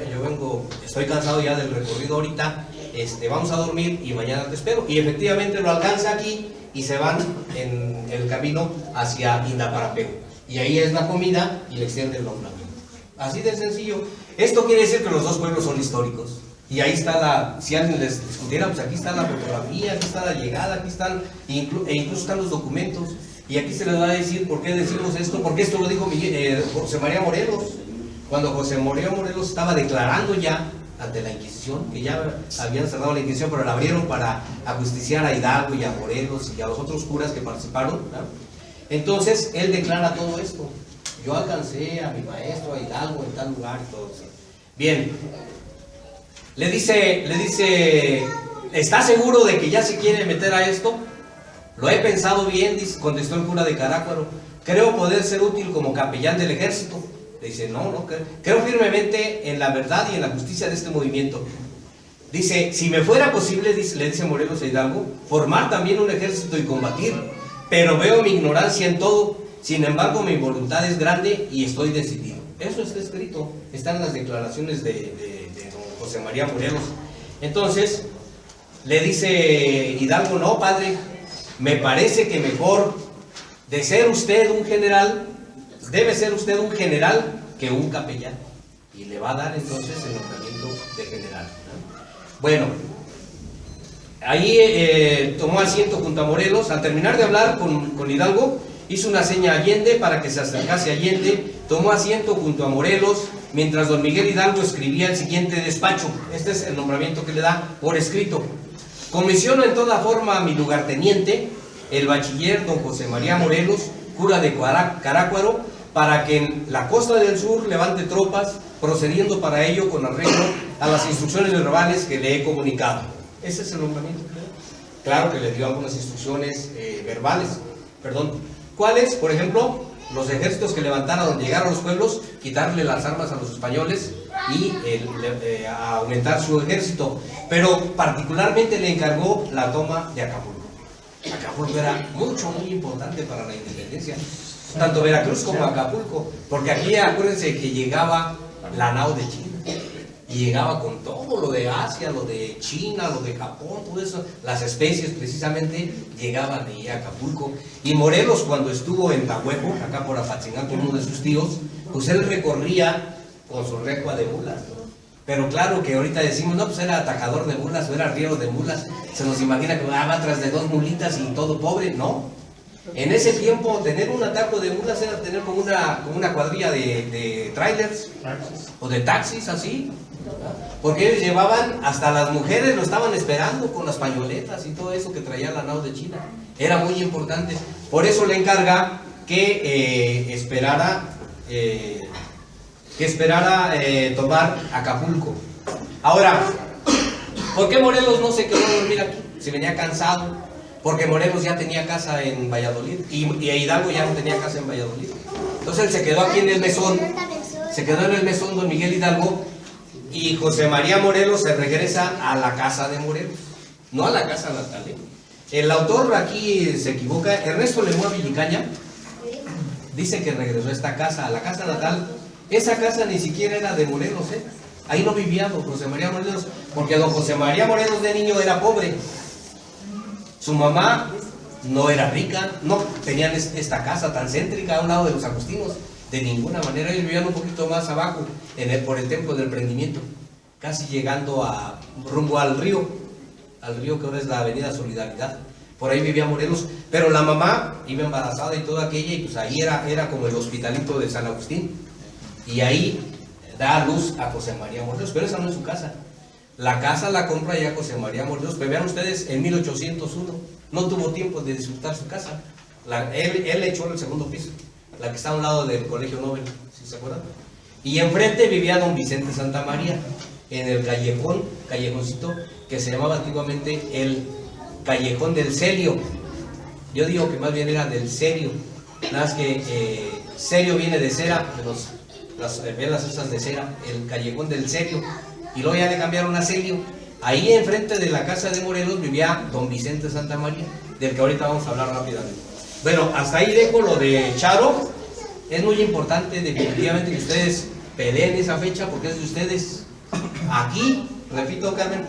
estoy cansado ya del recorrido ahorita, vamos a dormir y mañana te espero. Y efectivamente lo alcanza aquí y se van en el camino hacia Indaparapego. Y ahí es la comida y le extiende el nombramiento. Así de sencillo. Esto quiere decir que los dos pueblos son históricos. Y ahí está si alguien les discutiera, pues aquí está la fotografía, aquí está la llegada, aquí están, incluso están los documentos. Y aquí se les va a decir por qué decimos esto, porque esto lo dijo José María Morelos. Cuando José María Morelos estaba declarando ya ante la Inquisición, que ya habían cerrado la Inquisición, pero la abrieron para ajusticiar a Hidalgo y a Morelos y a los otros curas que participaron, ¿no? Entonces él declara todo esto. Yo alcancé a mi maestro, a Hidalgo, en tal lugar y todo eso. Bien, le dice, ¿está seguro de que ya se quiere meter a esto? Lo he pensado bien, contestó el cura de Carácuaro. Creo poder ser útil como capellán del ejército. Le dice, no, creo firmemente en la verdad y en la justicia de este movimiento. Dice, si me fuera posible, le dice Morelos a Hidalgo, formar también un ejército y combatir, pero veo mi ignorancia en todo. Sin embargo, mi voluntad es grande y estoy decidido. Eso está escrito, están las declaraciones de don José María Morelos. Entonces, le dice Hidalgo, no, padre, me parece que mejor de ser usted un general, debe ser usted un general que un capellán. Y le va a dar entonces el nombramiento de general, ¿no? Bueno, ahí tomó asiento junto a Morelos. Al terminar de hablar con Hidalgo, hizo una seña a Allende para que se acercase a Allende. Tomó asiento junto a Morelos, mientras don Miguel Hidalgo escribía el siguiente despacho. Este es el nombramiento que le da por escrito. Comisiono en toda forma a mi lugarteniente, el bachiller don José María Morelos, cura de Carácuaro, para que en la costa del sur levante tropas, procediendo para ello con arreglo a las instrucciones verbales que le he comunicado. Ese es el nombramiento. Claro que le dio algunas instrucciones verbales, ¿Cuáles? Por ejemplo, los ejércitos que levantaron, llegaron a los pueblos, quitarle las armas a los españoles y a aumentar su ejército. Pero particularmente le encargó la toma de Acapulco. Acapulco era muy importante para la independencia, tanto Veracruz como Acapulco, porque aquí acuérdense que llegaba la nao de China y llegaba con todo lo de Asia, lo de China, lo de Japón, todo eso, las especies precisamente llegaban ahí a Acapulco. Y Morelos, cuando estuvo en Tahueco, acá por Apatzingán con uno de sus tíos, pues él recorría con su recua de mulas, ¿no? Pero claro que ahorita decimos, no, pues era atacador de mulas o era arriero de mulas, se nos imagina que va tras de dos mulitas y todo pobre, no. En ese tiempo tener un atajo de mulas era tener como una cuadrilla de trailers o de taxis así, porque ellos llevaban, hasta las mujeres lo estaban esperando con las pañoletas y todo eso que traía la nao de China. Era muy importante, por eso le encarga que esperara tomar Acapulco. Ahora, ¿por qué Morelos no se quedó a dormir aquí? Se venía cansado, porque Morelos ya tenía casa en Valladolid y Hidalgo ya no tenía casa en Valladolid. Entonces él se quedó aquí en el mesón, don Miguel Hidalgo, y José María Morelos se regresa a la casa de Morelos, no a la casa natal. El autor aquí se equivoca. Ernesto Lemuel Villicaña dice que regresó a esta casa, a la casa natal. Esa casa ni siquiera era de Morelos, ahí no vivía don José María Morelos, porque don José María Morelos de niño era pobre. Su mamá no era rica, no tenían esta casa tan céntrica a un lado de los agustinos, de ninguna manera. Ellos vivían un poquito más abajo, por el Templo del Prendimiento, casi llegando rumbo al río que ahora es la Avenida Solidaridad. Por ahí vivía Morelos, pero la mamá iba embarazada y toda aquella, y pues ahí era como el hospitalito de San Agustín, y ahí da a luz a José María Morelos, pero esa no es su casa. La casa la compra ya José María Morelos, pero vean ustedes, en 1801, no tuvo tiempo de disfrutar su casa. Él echó el segundo piso, la que está a un lado del Colegio Nobel, ¿sí se acuerdan? Y enfrente vivía don Vicente Santa María, en el callejoncito que se llamaba antiguamente el Callejón del Celio. Yo digo que más bien era del Cerio, nada más que Cerio viene de cera, de las velas esas de cera, el Callejón del Cerio. y luego ya le cambiaron a Celio. Ahí enfrente de la casa de Morelos vivía don Vicente Santa María, del que ahorita vamos a hablar rápidamente. Bueno, hasta ahí dejo lo de Charo. Es muy importante definitivamente que ustedes peleen esa fecha porque es de ustedes. Aquí, repito, Carmen,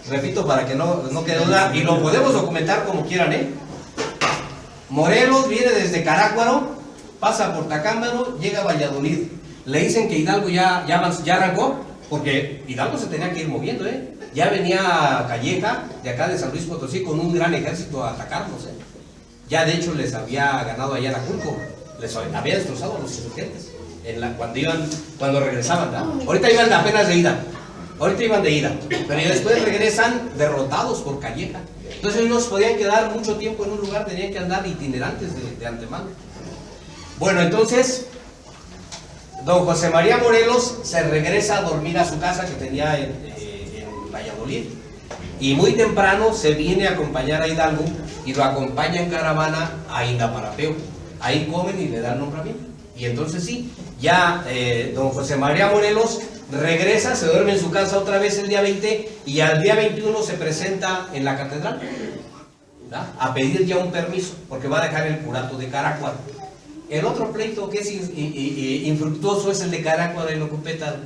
repito para que no quede duda, y lo podemos documentar como quieran, Morelos viene desde Carácuaro, pasa por Tacámbaro, llega a Valladolid. Le dicen que Hidalgo ya arrancó, porque Hidalgo se tenía que ir moviendo, Ya venía Calleja, de acá de San Luis Potosí, con un gran ejército a atacarnos, Ya de hecho les había ganado allá en Aculco, les había destrozado a los insurgentes cuando regresaban, ¿no? Ahorita iban apenas de ida, pero ya después regresan derrotados por Calleja. Entonces no se podían quedar mucho tiempo en un lugar, tenían que andar itinerantes de antemano. Bueno, entonces don José María Morelos se regresa a dormir a su casa que tenía en Valladolid, y muy temprano se viene a acompañar a Hidalgo y lo acompaña en caravana a Indaparapeo. Ahí comen y le dan nombramiento. Y entonces sí, ya don José María Morelos regresa, se duerme en su casa otra vez el día 20 y al día 21 se presenta en la catedral, ¿verdad?, a pedir ya un permiso, porque va a dejar el curato de Carácuaro. El otro pleito que es infructuoso es el de Carácuaro y Locupétaro.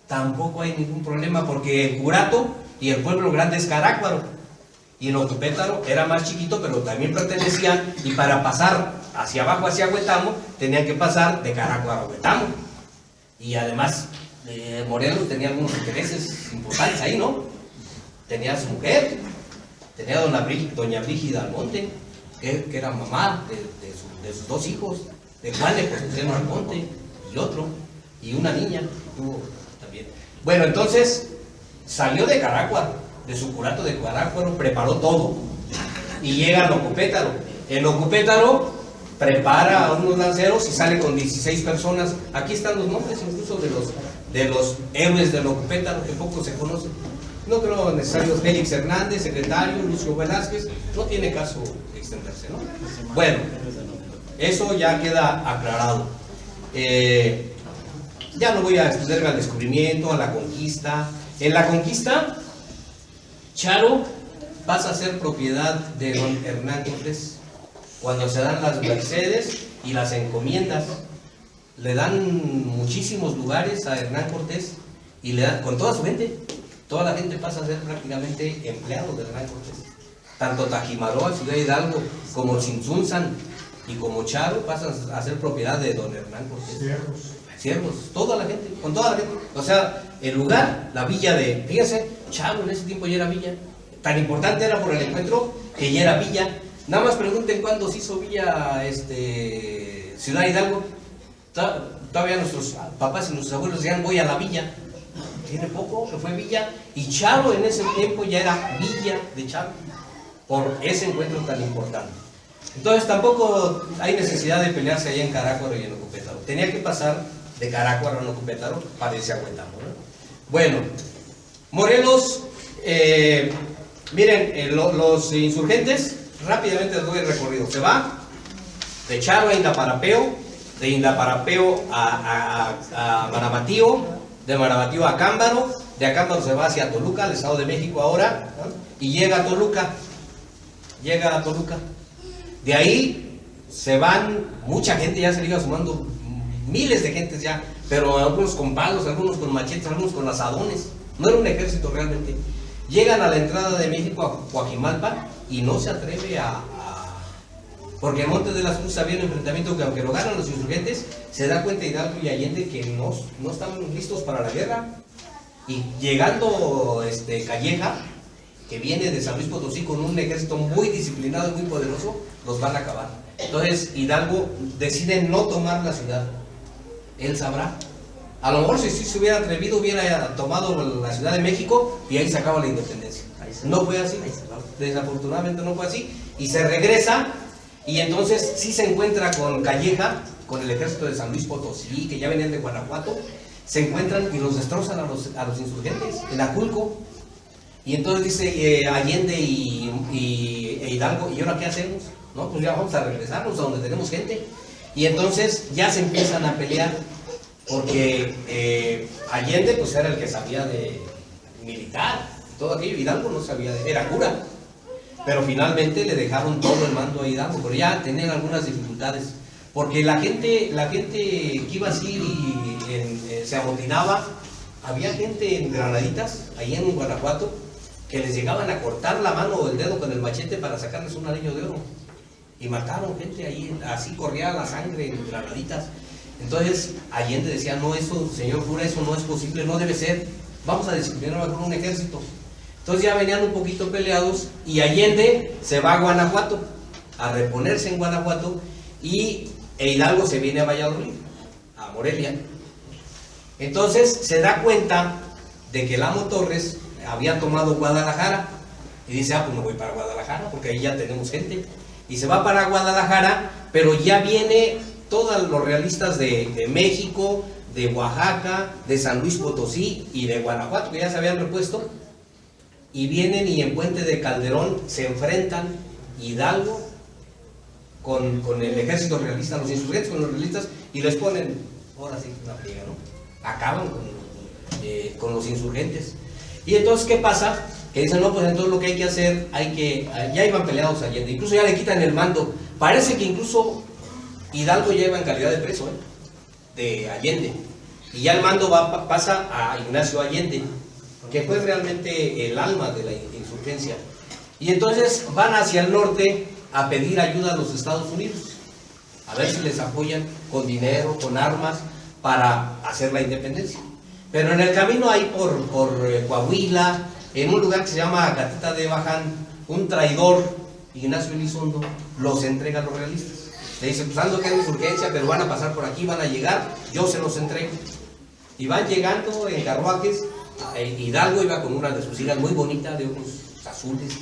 Tampoco hay ningún problema porque el curato y el pueblo grande es Carácuaro. Y Locupétaro era más chiquito, pero también pertenecían, y para pasar hacia abajo, hacia Huetamo, tenían que pasar de Carácuaro a Huetamo. Y además, Morelos tenía algunos intereses importantes ahí, ¿no? Tenía a su mujer, tenía a doña Brígida Almonte, que era mamá de sus dos hijos, de Juan de Concepción Almonte y otro, y una niña tuvo también. Bueno, entonces salió de Carácuaro, de su curato de Carácuaro, preparó todo y llega a Locupétaro. En Locupétaro prepara a unos lanceros y sale con 16 personas. Aquí están los nombres incluso de los héroes de Locupétaro, que poco se conocen. No creo necesario. Félix Hernández, secretario, Lucio Velázquez, no tiene caso extenderse, ¿no? Bueno, eso ya queda aclarado. Ya no voy a extenderme al descubrimiento, a la conquista. En la conquista, Charo pasa a ser propiedad de don Hernán Cortés. Cuando se dan las mercedes y las encomiendas, le dan muchísimos lugares a Hernán Cortés y le dan con toda su gente. Toda la gente pasa a ser prácticamente empleado de Hernán Cortés. Tanto Tajimaroa, Ciudad Hidalgo, como Tzintzuntzan y como Charo pasan a ser propiedad de don Hernán Cortés. Siervos, toda la gente, con toda la gente. O sea, el lugar, la villa de, fíjense, Charo en ese tiempo ya era villa. Tan importante era por el encuentro que ya era villa. Nada más pregunten cuándo se hizo villa Ciudad Hidalgo. Todavía nuestros papás y nuestros abuelos decían voy a la villa. Tiene poco que fue villa. Y Charo en ese tiempo ya era villa de Charo, por ese encuentro tan importante. Entonces tampoco hay necesidad de pelearse allá en Carácuaro y en Locupétaro. Tenía que pasar de Carácuaro a Locupétaro para irse a Huetamo, ¿no? Bueno, Morelos, miren, los insurgentes, rápidamente les doy el recorrido. Se va de Charo a Indaparapeo, de Indaparapeo a Maramatío, de Maramatío a Acámbaro, de Acámbaro se va hacia Toluca, el Estado de México ahora, ¿no?, y llega a Toluca. De ahí se van, mucha gente ya se le iba sumando, miles de gentes ya, pero algunos con palos, algunos con machetes, algunos con asadones. No era un ejército realmente. Llegan a la entrada de México a Coajimalpa y no se atreve porque en Montes de las Cruces había un enfrentamiento que aunque lo ganan los insurgentes, se da cuenta Hidalgo y Allende que no están listos para la guerra. Y llegando Calleja, que viene de San Luis Potosí con un ejército muy disciplinado y muy poderoso, los van a acabar. Entonces Hidalgo decide no tomar la ciudad. Él sabrá. A lo mejor si se hubiera atrevido hubiera tomado la Ciudad de México y ahí se acaba la independencia. No fue así, desafortunadamente no fue así. Y se regresa y entonces sí se encuentra con Calleja, con el ejército de San Luis Potosí, que ya venían de Guanajuato. Se encuentran y los destrozan a los insurgentes en Aculco. Y entonces dice Allende e Hidalgo, ¿y ahora qué hacemos? No, pues ya vamos a regresarnos a donde tenemos gente. Y entonces ya se empiezan a pelear, porque Allende pues era el que sabía de militar, todo aquello. Hidalgo no sabía, era cura, pero finalmente le dejaron todo el mando a Hidalgo, pero ya tenían algunas dificultades, porque la gente que iba así y se amotinaba. Había gente en Granaditas, ahí en Guanajuato, que les llegaban a cortar la mano o el dedo con el machete para sacarles un anillo de oro. Y mataron gente ahí, así corría la sangre en Granaditas. Entonces Allende decía, no, eso, señor cura, eso no es posible, no debe ser. Vamos a disciplinar mejor un ejército. Entonces ya venían un poquito peleados y Allende se va a Guanajuato, a reponerse en Guanajuato, e Hidalgo se viene a Valladolid, a Morelia. Entonces se da cuenta de que el amo Torres había tomado Guadalajara y dice, pues me voy para Guadalajara porque ahí ya tenemos gente. Y se va para Guadalajara, pero ya viene todos los realistas de México, de Oaxaca, de San Luis Potosí y de Guanajuato, que ya se habían repuesto, y vienen y en Puente de Calderón se enfrentan Hidalgo con el ejército realista, los insurgentes con los realistas, y les ponen, ahora sí, una friega, ¿no? Acaban con los insurgentes. Y entonces, ¿qué pasa? Que dicen, no, pues entonces lo que hay que hacer, ya iban peleados Allende, incluso ya le quitan el mando. Parece que incluso Hidalgo ya iba en calidad de preso, de Allende. Y ya el mando pasa a Ignacio Allende, que fue realmente el alma de la insurgencia. Y entonces van hacia el norte a pedir ayuda a los Estados Unidos, a ver si les apoyan con dinero, con armas, para hacer la independencia. Pero en el camino ahí por Coahuila, en un lugar que se llama Gatita de Baján, un traidor, Ignacio Elizondo, los entrega a los realistas. Le dice, pues ando que hay insurgencia, pero van a pasar por aquí, van a llegar, yo se los entrego. Y van llegando en carruajes. Hidalgo iba con una de sus hijas muy bonita, de ojos azules,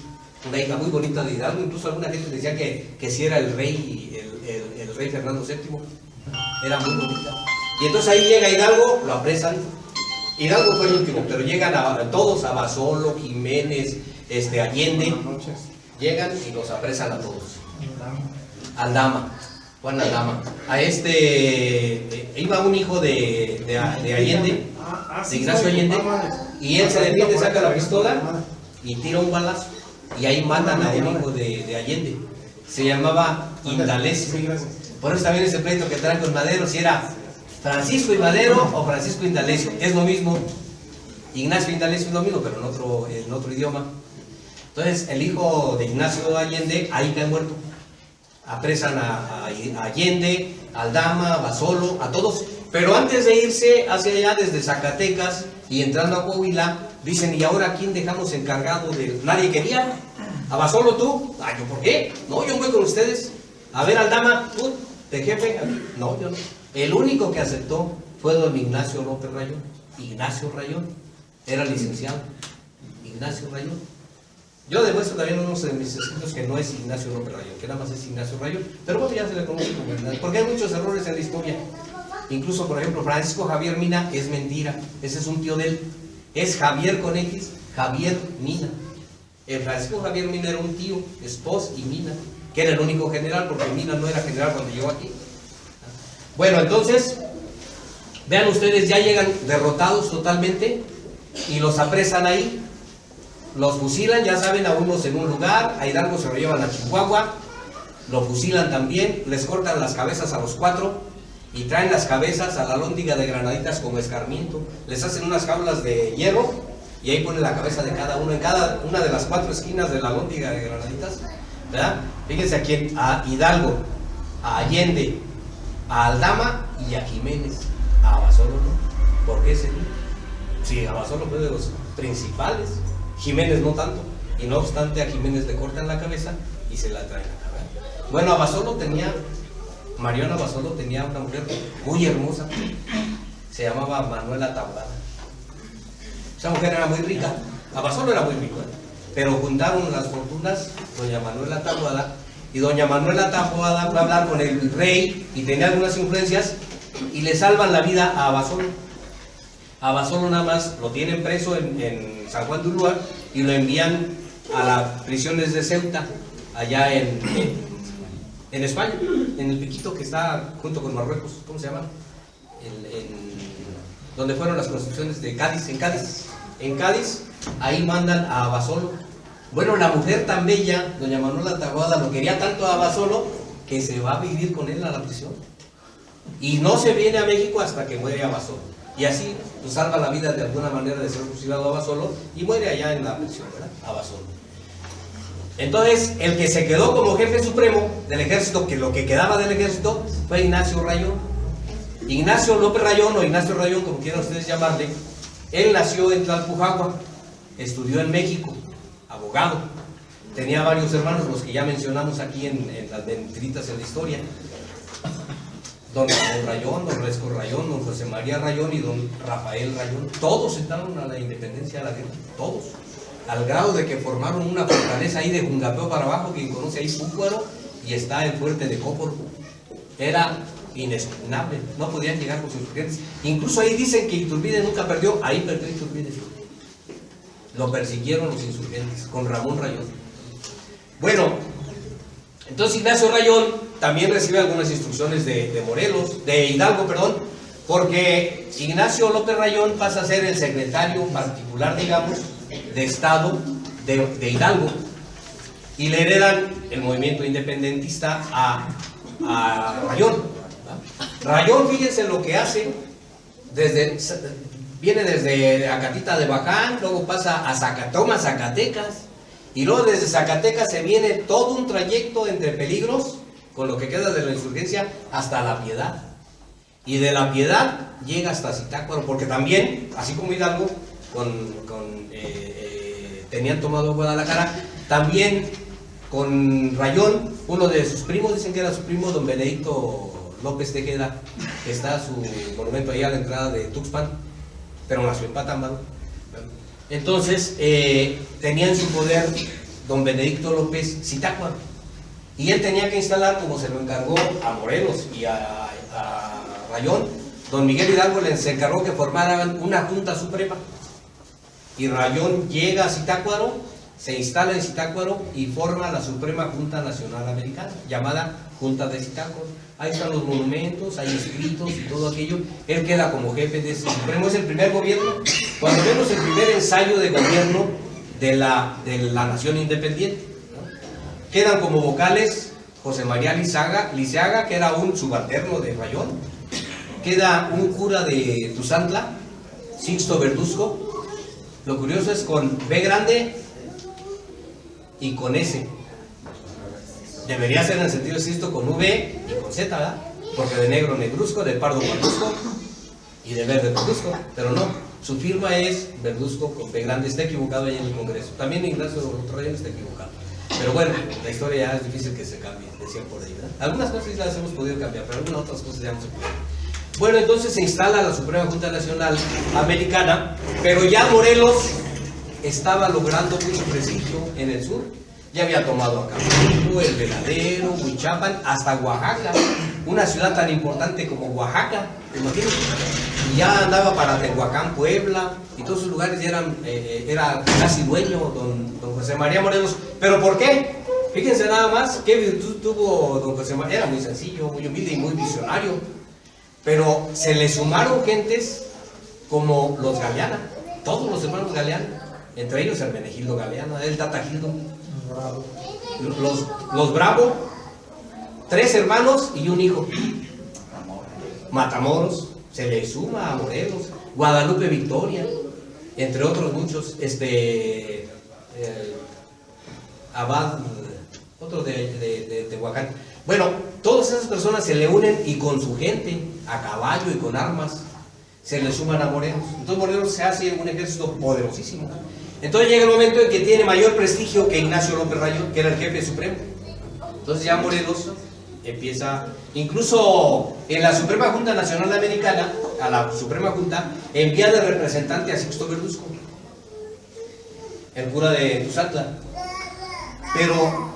una hija muy bonita de Hidalgo. Incluso alguna gente decía que si era el rey Fernando VII, era muy bonita. Y entonces ahí llega Hidalgo, lo apresan. Hidalgo fue el último, pero llegan todos, a Basolo, Jiménez, Allende, llegan y los apresan a todos. Aldama, Juan Aldama. Iba un hijo de Allende, de Ignacio Allende, y él se defiende, saca la pistola y tira un balazo. Y ahí matan a un hijo de Allende. Se llamaba Indalecio. Por eso también ese pleito que traen con Madero, si era Francisco y Madero o Francisco Indalecio, es lo mismo. Ignacio Indalecio es lo mismo, pero en otro idioma. Entonces el hijo de Ignacio Allende ahí cae muerto. Apresan a Allende, Aldama, Basolo, a todos. Pero antes de irse hacia allá desde Zacatecas y entrando a Coahuila, dicen, ¿y ahora quién dejamos encargado de...? Nadie quería. ¿A Basolo tú? Ah, ¿yo por qué? No, yo voy con ustedes. A ver, Aldama, tú, de jefe. No, yo no. El único que aceptó fue don Ignacio López Rayón. Ignacio Rayón. Era licenciado. Ignacio Rayón. Yo demuestro también en uno de mis escritos que no es Ignacio López Rayón, que nada más es Ignacio Rayón. Pero bueno, ya se le conoce como Ignacio, porque hay muchos errores en la historia. Incluso, por ejemplo, Francisco Javier Mina es mentira. Ese es un tío de él. Es Javier con X, Javier Mina. El Francisco Javier Mina era un tío, esposo y Mina, que era el único general, porque Mina no era general cuando llegó aquí. Bueno, entonces, vean ustedes, ya llegan derrotados totalmente y los apresan ahí, los fusilan, ya saben, a unos en un lugar, a Hidalgo se lo llevan a Chihuahua, lo fusilan también, les cortan las cabezas a los 4 y traen las cabezas a la Alhóndiga de Granaditas como escarmiento, les hacen unas jaulas de hierro y ahí ponen la cabeza de cada uno en cada una de las 4 esquinas de la Alhóndiga de Granaditas, ¿verdad? Fíjense a quién, a Hidalgo, a Allende, a Aldama y a Jiménez. A Basolo no. ¿Por qué sería? Sí, a Basolo fue de los principales, Jiménez no tanto, y no obstante a Jiménez le cortan la cabeza y se la traen acá. Bueno, a Basolo Mariana Basolo tenía una mujer muy hermosa, se llamaba Manuela Taboada. Esa mujer era muy rica, a Basolo era muy rico, pero juntaron las fortunas doña Manuela Taboada, y doña Manuela Taboada fue a hablar con el rey y tenía algunas influencias y le salvan la vida a Basolo. A Basolo nada más lo tienen preso en San Juan de Ulúa y lo envían a las prisiones de Ceuta, allá en España, en el piquito que está junto con Marruecos. ¿Cómo se llama? Donde fueron las construcciones de Cádiz, en Cádiz. En Cádiz ahí mandan a Abasolo. Bueno, la mujer tan bella, doña Manuela Taboada, lo quería tanto a Abasolo que se va a vivir con él a la prisión. Y no se viene a México hasta que muere Abasolo. Y así pues, salva la vida de alguna manera de ser fusilado a Abasolo y muere allá en la prisión, ¿verdad? Abasolo. Entonces, el que se quedó como jefe supremo del ejército, que lo que quedaba del ejército, fue Ignacio Rayón. Ignacio López Rayón, o Ignacio Rayón, como quieran ustedes llamarle, él nació en Tlalpujahua, estudió en México, abogado. Tenía varios hermanos, los que ya mencionamos aquí en las mentritas en la historia. Don Ramón Rayón, don Resco Rayón, don José María Rayón y don Rafael Rayón. Todos entraron a la independencia, a la guerra, todos. Al grado de que formaron una fortaleza ahí de Jungapeo para abajo, quien conoce ahí Púcuaro, y está el fuerte de Cóporo. Era inexpugnable, no podían llegar con sus insurgentes. Incluso ahí dicen que Iturbide nunca perdió, ahí perdió Iturbide. Lo persiguieron los insurgentes, con Ramón Rayón. Bueno, entonces Ignacio Rayón también recibe algunas instrucciones de Morelos, de Hidalgo, perdón, porque Ignacio López Rayón pasa a ser el secretario particular, digamos, de Estado de Hidalgo, y le heredan el movimiento independentista a Rayón. Rayón, fíjense lo que hace, viene desde Acatita de Bacán, luego pasa a Zacatecas, y luego desde Zacatecas se viene todo un trayecto entre Peligros, con lo que queda de la insurgencia, hasta La Piedad. Y de La Piedad llega hasta Zitácuaro, porque también, así como Hidalgo, tenían tomado Guadalajara, también con Rayón, uno de sus primos, dicen que era su primo, don Benedicto López Tejeda, que está su monumento ahí a la entrada de Tuxpan, pero nació en Patámbaro. Entonces, tenía en su poder don Benedicto López Zitácuaro, y él tenía que instalar, como se lo encargó a Morelos y a Rayón, don Miguel Hidalgo les encargó que formaran una junta suprema, y Rayón llega a Zitácuaro, se instala en Zitácuaro y forma la Suprema Junta Nacional Americana, llamada Junta de Zitácuaro. Ahí están los monumentos, hay escritos y todo aquello. Él queda como jefe de ese Supremo, es el primer gobierno, cuando vemos el primer ensayo de gobierno de la nación independiente, ¿no? Quedan como vocales José María Liceaga, que era un subalterno de Rayón. Queda un cura de Tuzantla, Sixto Verduzco. Lo curioso es con B grande y con S. Debería ser en el sentido de Sixto con V y con Z, ¿verdad? Porque de negro Negruzco, de pardo Parduzco y de verde Verduzco, pero no, su firma es Verduzco con B grande. Está equivocado ahí en el Congreso. También Ignacio Rayón está equivocado. Pero bueno, la historia ya es difícil que se cambie, decían por ahí, ¿verdad? Algunas cosas las hemos podido cambiar, pero algunas otras cosas ya no se pueden. Bueno, entonces se instala la Suprema Junta Nacional Americana, pero ya Morelos estaba logrando mucho prestigio en el sur. Ya había tomado Acapulco, El Veladero, Huichapan, hasta Oaxaca, una ciudad tan importante como Oaxaca, imagínense. Y ya andaba para Tehuacán, Puebla, y todos esos lugares ya era casi dueño don José María Morelos. ¿Pero por qué? Fíjense nada más qué virtud tuvo don José María. Era muy sencillo, muy humilde y muy visionario. Pero se le sumaron gentes como los Galeana, todos los hermanos Galeana, entre ellos Hermenegildo Galeana, el Tata Gildo, los Bravo, 3 hermanos y un hijo. Matamoros, se le suma a Morelos, Guadalupe Victoria, entre otros muchos, Abad, otro de Tehuacán. Bueno, todas esas personas se le unen y con su gente, a caballo y con armas, se le suman a Morelos. Entonces Morelos se hace un ejército poderosísimo. Entonces llega el momento en que tiene mayor prestigio que Ignacio López Rayón, que era el jefe supremo. Entonces ya Morelos empieza, incluso en la Suprema Junta Nacional Americana, a la Suprema Junta, envía de representante a Sixto Verduzco, el cura de Tuzantla. Pero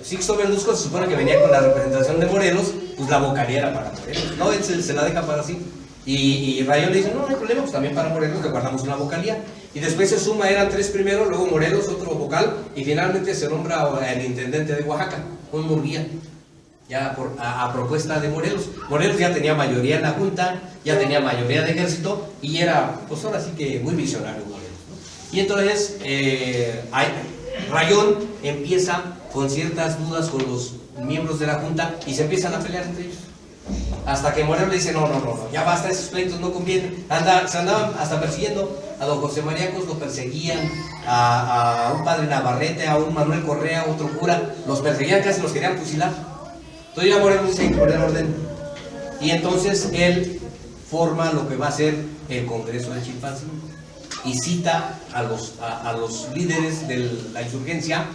Sixto Verduzco se supone que venía con la representación de Morelos, pues la vocalía era para Morelos. No, él se la deja para sí. Y Rayón le dice, no hay problema, pues también para Morelos le guardamos una vocalía. Y después se suma, eran 3 primero, luego Morelos, otro vocal, y finalmente se nombra el intendente de Oaxaca, un Murguía, ya a propuesta de Morelos. Morelos ya tenía mayoría en la Junta, ya tenía mayoría de ejército, y era, pues ahora sí que muy visionario Morelos, ¿no? Y entonces Rayón empieza con ciertas dudas con los miembros de la Junta y se empiezan a pelear entre ellos. Hasta que Morelos le dice, no, ya basta, esos pleitos no convienen. Se andaban hasta persiguiendo a don José María Cos, lo perseguían, a un padre Navarrete, a un Manuel Correa, otro cura, los perseguían, casi los querían fusilar. Entonces ya Morelos dice, hay que poner orden. Y entonces él forma lo que va a ser el Congreso de Chilpancingo y cita a los líderes de la insurgencia.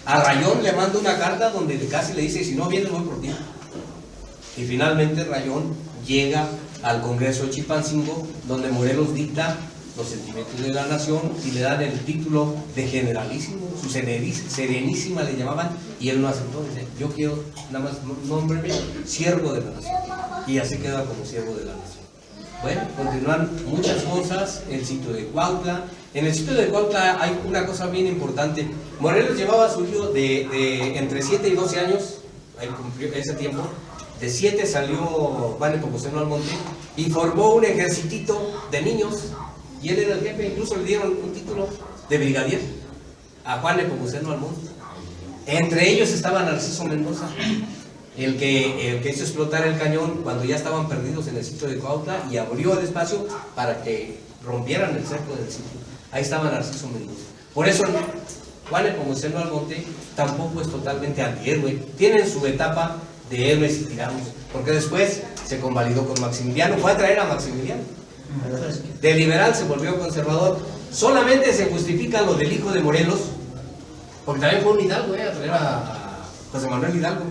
A Rayón le manda una carta donde casi le dice, si no vienes voy por ti. Y finalmente Rayón llega al Congreso de Chilpancingo, donde Morelos dicta los sentimientos de la nación y le dan el título de generalísimo, su serenísima le llamaban, y él no aceptó, dice, yo quiero nada más nómbreme siervo de la nación, y así queda como siervo de la nación. Bueno, continúan muchas cosas, el sitio de Cuautla. En el sitio de Cuautla hay una cosa bien importante. Morelos llevaba a su hijo de entre 7 y 12 años, ahí cumplió ese tiempo. De 7 salió Juan Nepomuceno Almonte y formó un ejercitito de niños, y él era el jefe. Incluso le dieron un título de brigadier a Juan Nepomuceno Almonte. Entre ellos estaba Narciso Mendoza, el que hizo explotar el cañón cuando ya estaban perdidos en el sitio de Cuautla y abrió el espacio para que rompieran el cerco del sitio. Ahí estaba Narciso Mendoza. Por eso Juan Nepomuceno Almonte tampoco es totalmente antihéroe, tiene su etapa de héroes y tiranos, porque después se convalidó con Maximiliano, fue a traer a Maximiliano. De liberal se volvió conservador. Solamente se justifica lo del hijo de Morelos, porque también fue un Hidalgo, a traer a José Manuel Hidalgo,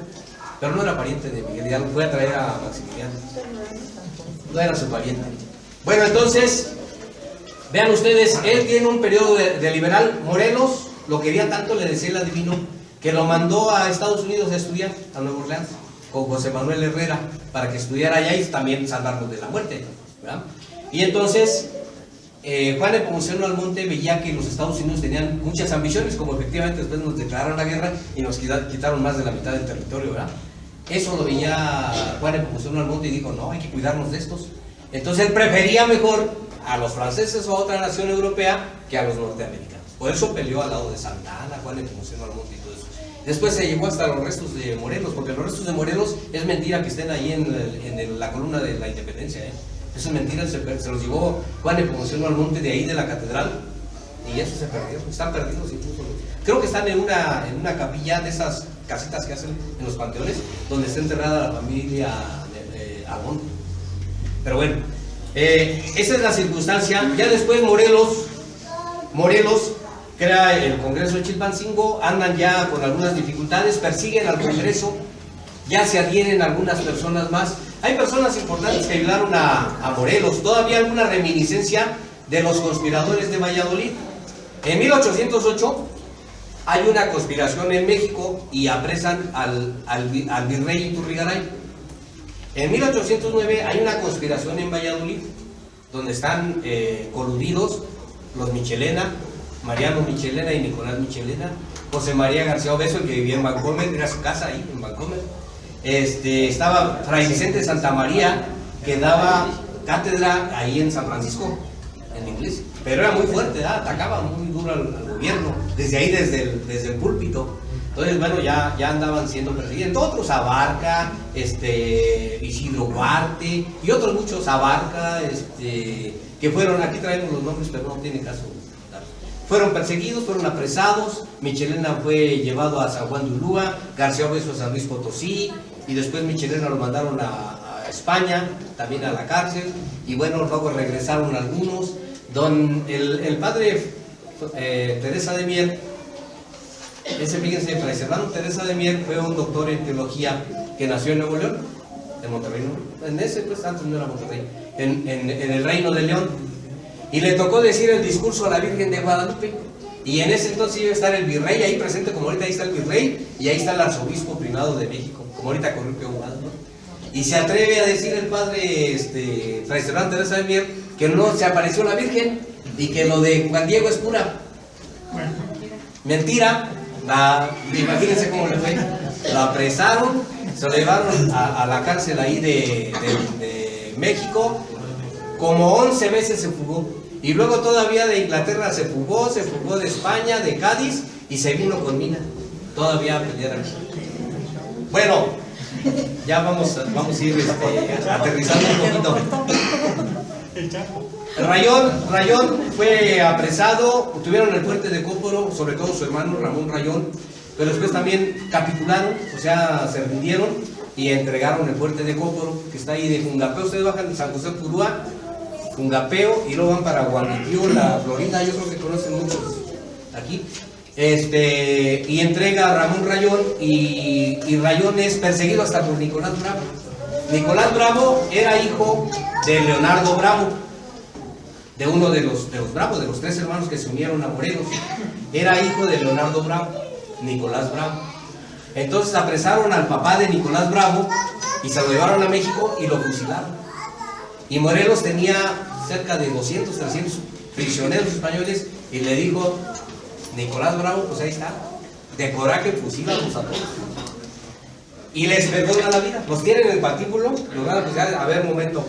pero no era pariente de Miguel Hidalgo, fue a traer a Maximiliano, no era su pariente. Bueno, entonces, vean ustedes, él tiene un periodo de liberal. Morelos lo quería tanto, le decía el adivino, que lo mandó a Estados Unidos a estudiar, a Nueva Orleans, con José Manuel Herrera, para que estudiara allá y también salvarnos de la muerte, ¿verdad? Y entonces Juan Nepomuceno Almonte veía que los Estados Unidos tenían muchas ambiciones, como efectivamente después nos declararon la guerra y nos quitaron más de la mitad del territorio, ¿verdad? Eso lo veía Juan Nepomuceno Almonte y dijo, no, hay que cuidarnos de estos. Entonces él prefería mejor a los franceses o a otra nación europea que a los norteamericanos. Por eso peleó al lado de Santa Anna, Juan Nepomuceno Almonte y todo eso. Después se llegó hasta los restos de Morelos, porque los restos de Morelos es mentira que estén ahí en la columna de la Independencia, Eso es mentira, se los llevó Juan Nepomuceno Almonte de ahí de la catedral, y eso se perdió, están perdidos incluso. Creo que están en una capilla de esas casitas que hacen en los panteones, donde está enterrada la familia Almonte. Pero bueno, esa es la circunstancia. Ya después Morelos crea el Congreso de Chilpancingo, andan ya con algunas dificultades, persiguen al Congreso, ya se adhieren algunas personas más. Hay personas importantes que ayudaron a Morelos, todavía alguna reminiscencia de los conspiradores de Valladolid. En 1808 hay una conspiración en México y apresan al virrey Iturrigaray. En 1809 hay una conspiración en Valladolid, donde están coludidos los Michelena, Mariano Michelena y Nicolás Michelena, José María García Obeso, el que vivía en Vancomer, era su casa ahí en Vancomer. Estaba Fray Vicente Santa María, que daba cátedra ahí en San Francisco, en inglés, pero era muy fuerte, atacaba muy duro al gobierno, desde ahí, desde el púlpito. Entonces, bueno, ya andaban siendo perseguidos. Otros, Abarca, Isidro Huarte y otros muchos, Abarca, que fueron, aquí traemos los nombres, pero no tiene caso. Fueron perseguidos, fueron apresados. Michelena fue llevado a San Juan de Ulúa, García Obeso a San Luis Potosí, y después Michelena lo mandaron a España, también a la cárcel, y bueno, luego regresaron algunos. El padre Teresa de Mier, fíjense, Fray Servando Teresa de Mier fue un doctor en teología que nació en Nuevo León, en Monterrey, ¿no? Antes no era Monterrey, en el Reino de León. Y le tocó decir el discurso a la Virgen de Guadalupe, y en ese entonces iba a estar el virrey ahí presente, como ahorita ahí está el virrey, y ahí está el arzobispo primado de México, como ahorita Corrupio Humado, ¿no? Y se atreve a decir el padre Fray Servando Teresa de Mier que no se apareció la Virgen, y que lo de Juan Diego es pura mentira. Imagínense cómo le fue. Lo apresaron, se lo llevaron a la cárcel ahí de México, como 11 veces se fugó. Y luego todavía de Inglaterra se fugó de España, de Cádiz, y se vino con Mina, todavía a pelear aquí. Bueno, ya vamos a ir aterrizando un poquito. Rayón fue apresado, tuvieron el fuerte de Cóporo, sobre todo su hermano Ramón Rayón, pero después también capitularon, o sea, se rindieron y entregaron el fuerte de Cóporo, que está ahí de Jungapeo. Ustedes bajan de San José Purúa, Jungapeo, y luego van para Guamitío, La Florinda, yo creo que conocen muchos aquí. Y entrega a Ramón Rayón, y Rayón es perseguido hasta por Nicolás Bravo. Nicolás Bravo era hijo de Leonardo Bravo, de uno de los Bravos, de los 3 hermanos que se unieron a Morelos. Era hijo de Leonardo Bravo, Nicolás Bravo. Entonces apresaron al papá de Nicolás Bravo y se lo llevaron a México y lo fusilaron. Y Morelos tenía cerca de 200, 300 prisioneros españoles, y le dijo Nicolás Bravo, pues ahí está, de coraje fusílalos a todos. Y les perdona la vida, los tienen en el patíbulo, los van a juzgar. A ver, un momento,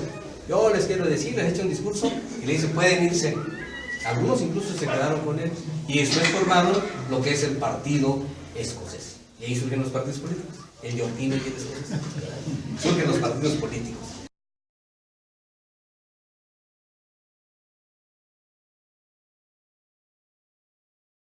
yo les quiero decir, les he hecho un discurso, y le dicen, pueden irse. Algunos incluso se quedaron con él, y después formaron lo que es el Partido Escocés. Y ahí surgen los partidos políticos, el Yorkino y el escocés. Surgen los partidos políticos.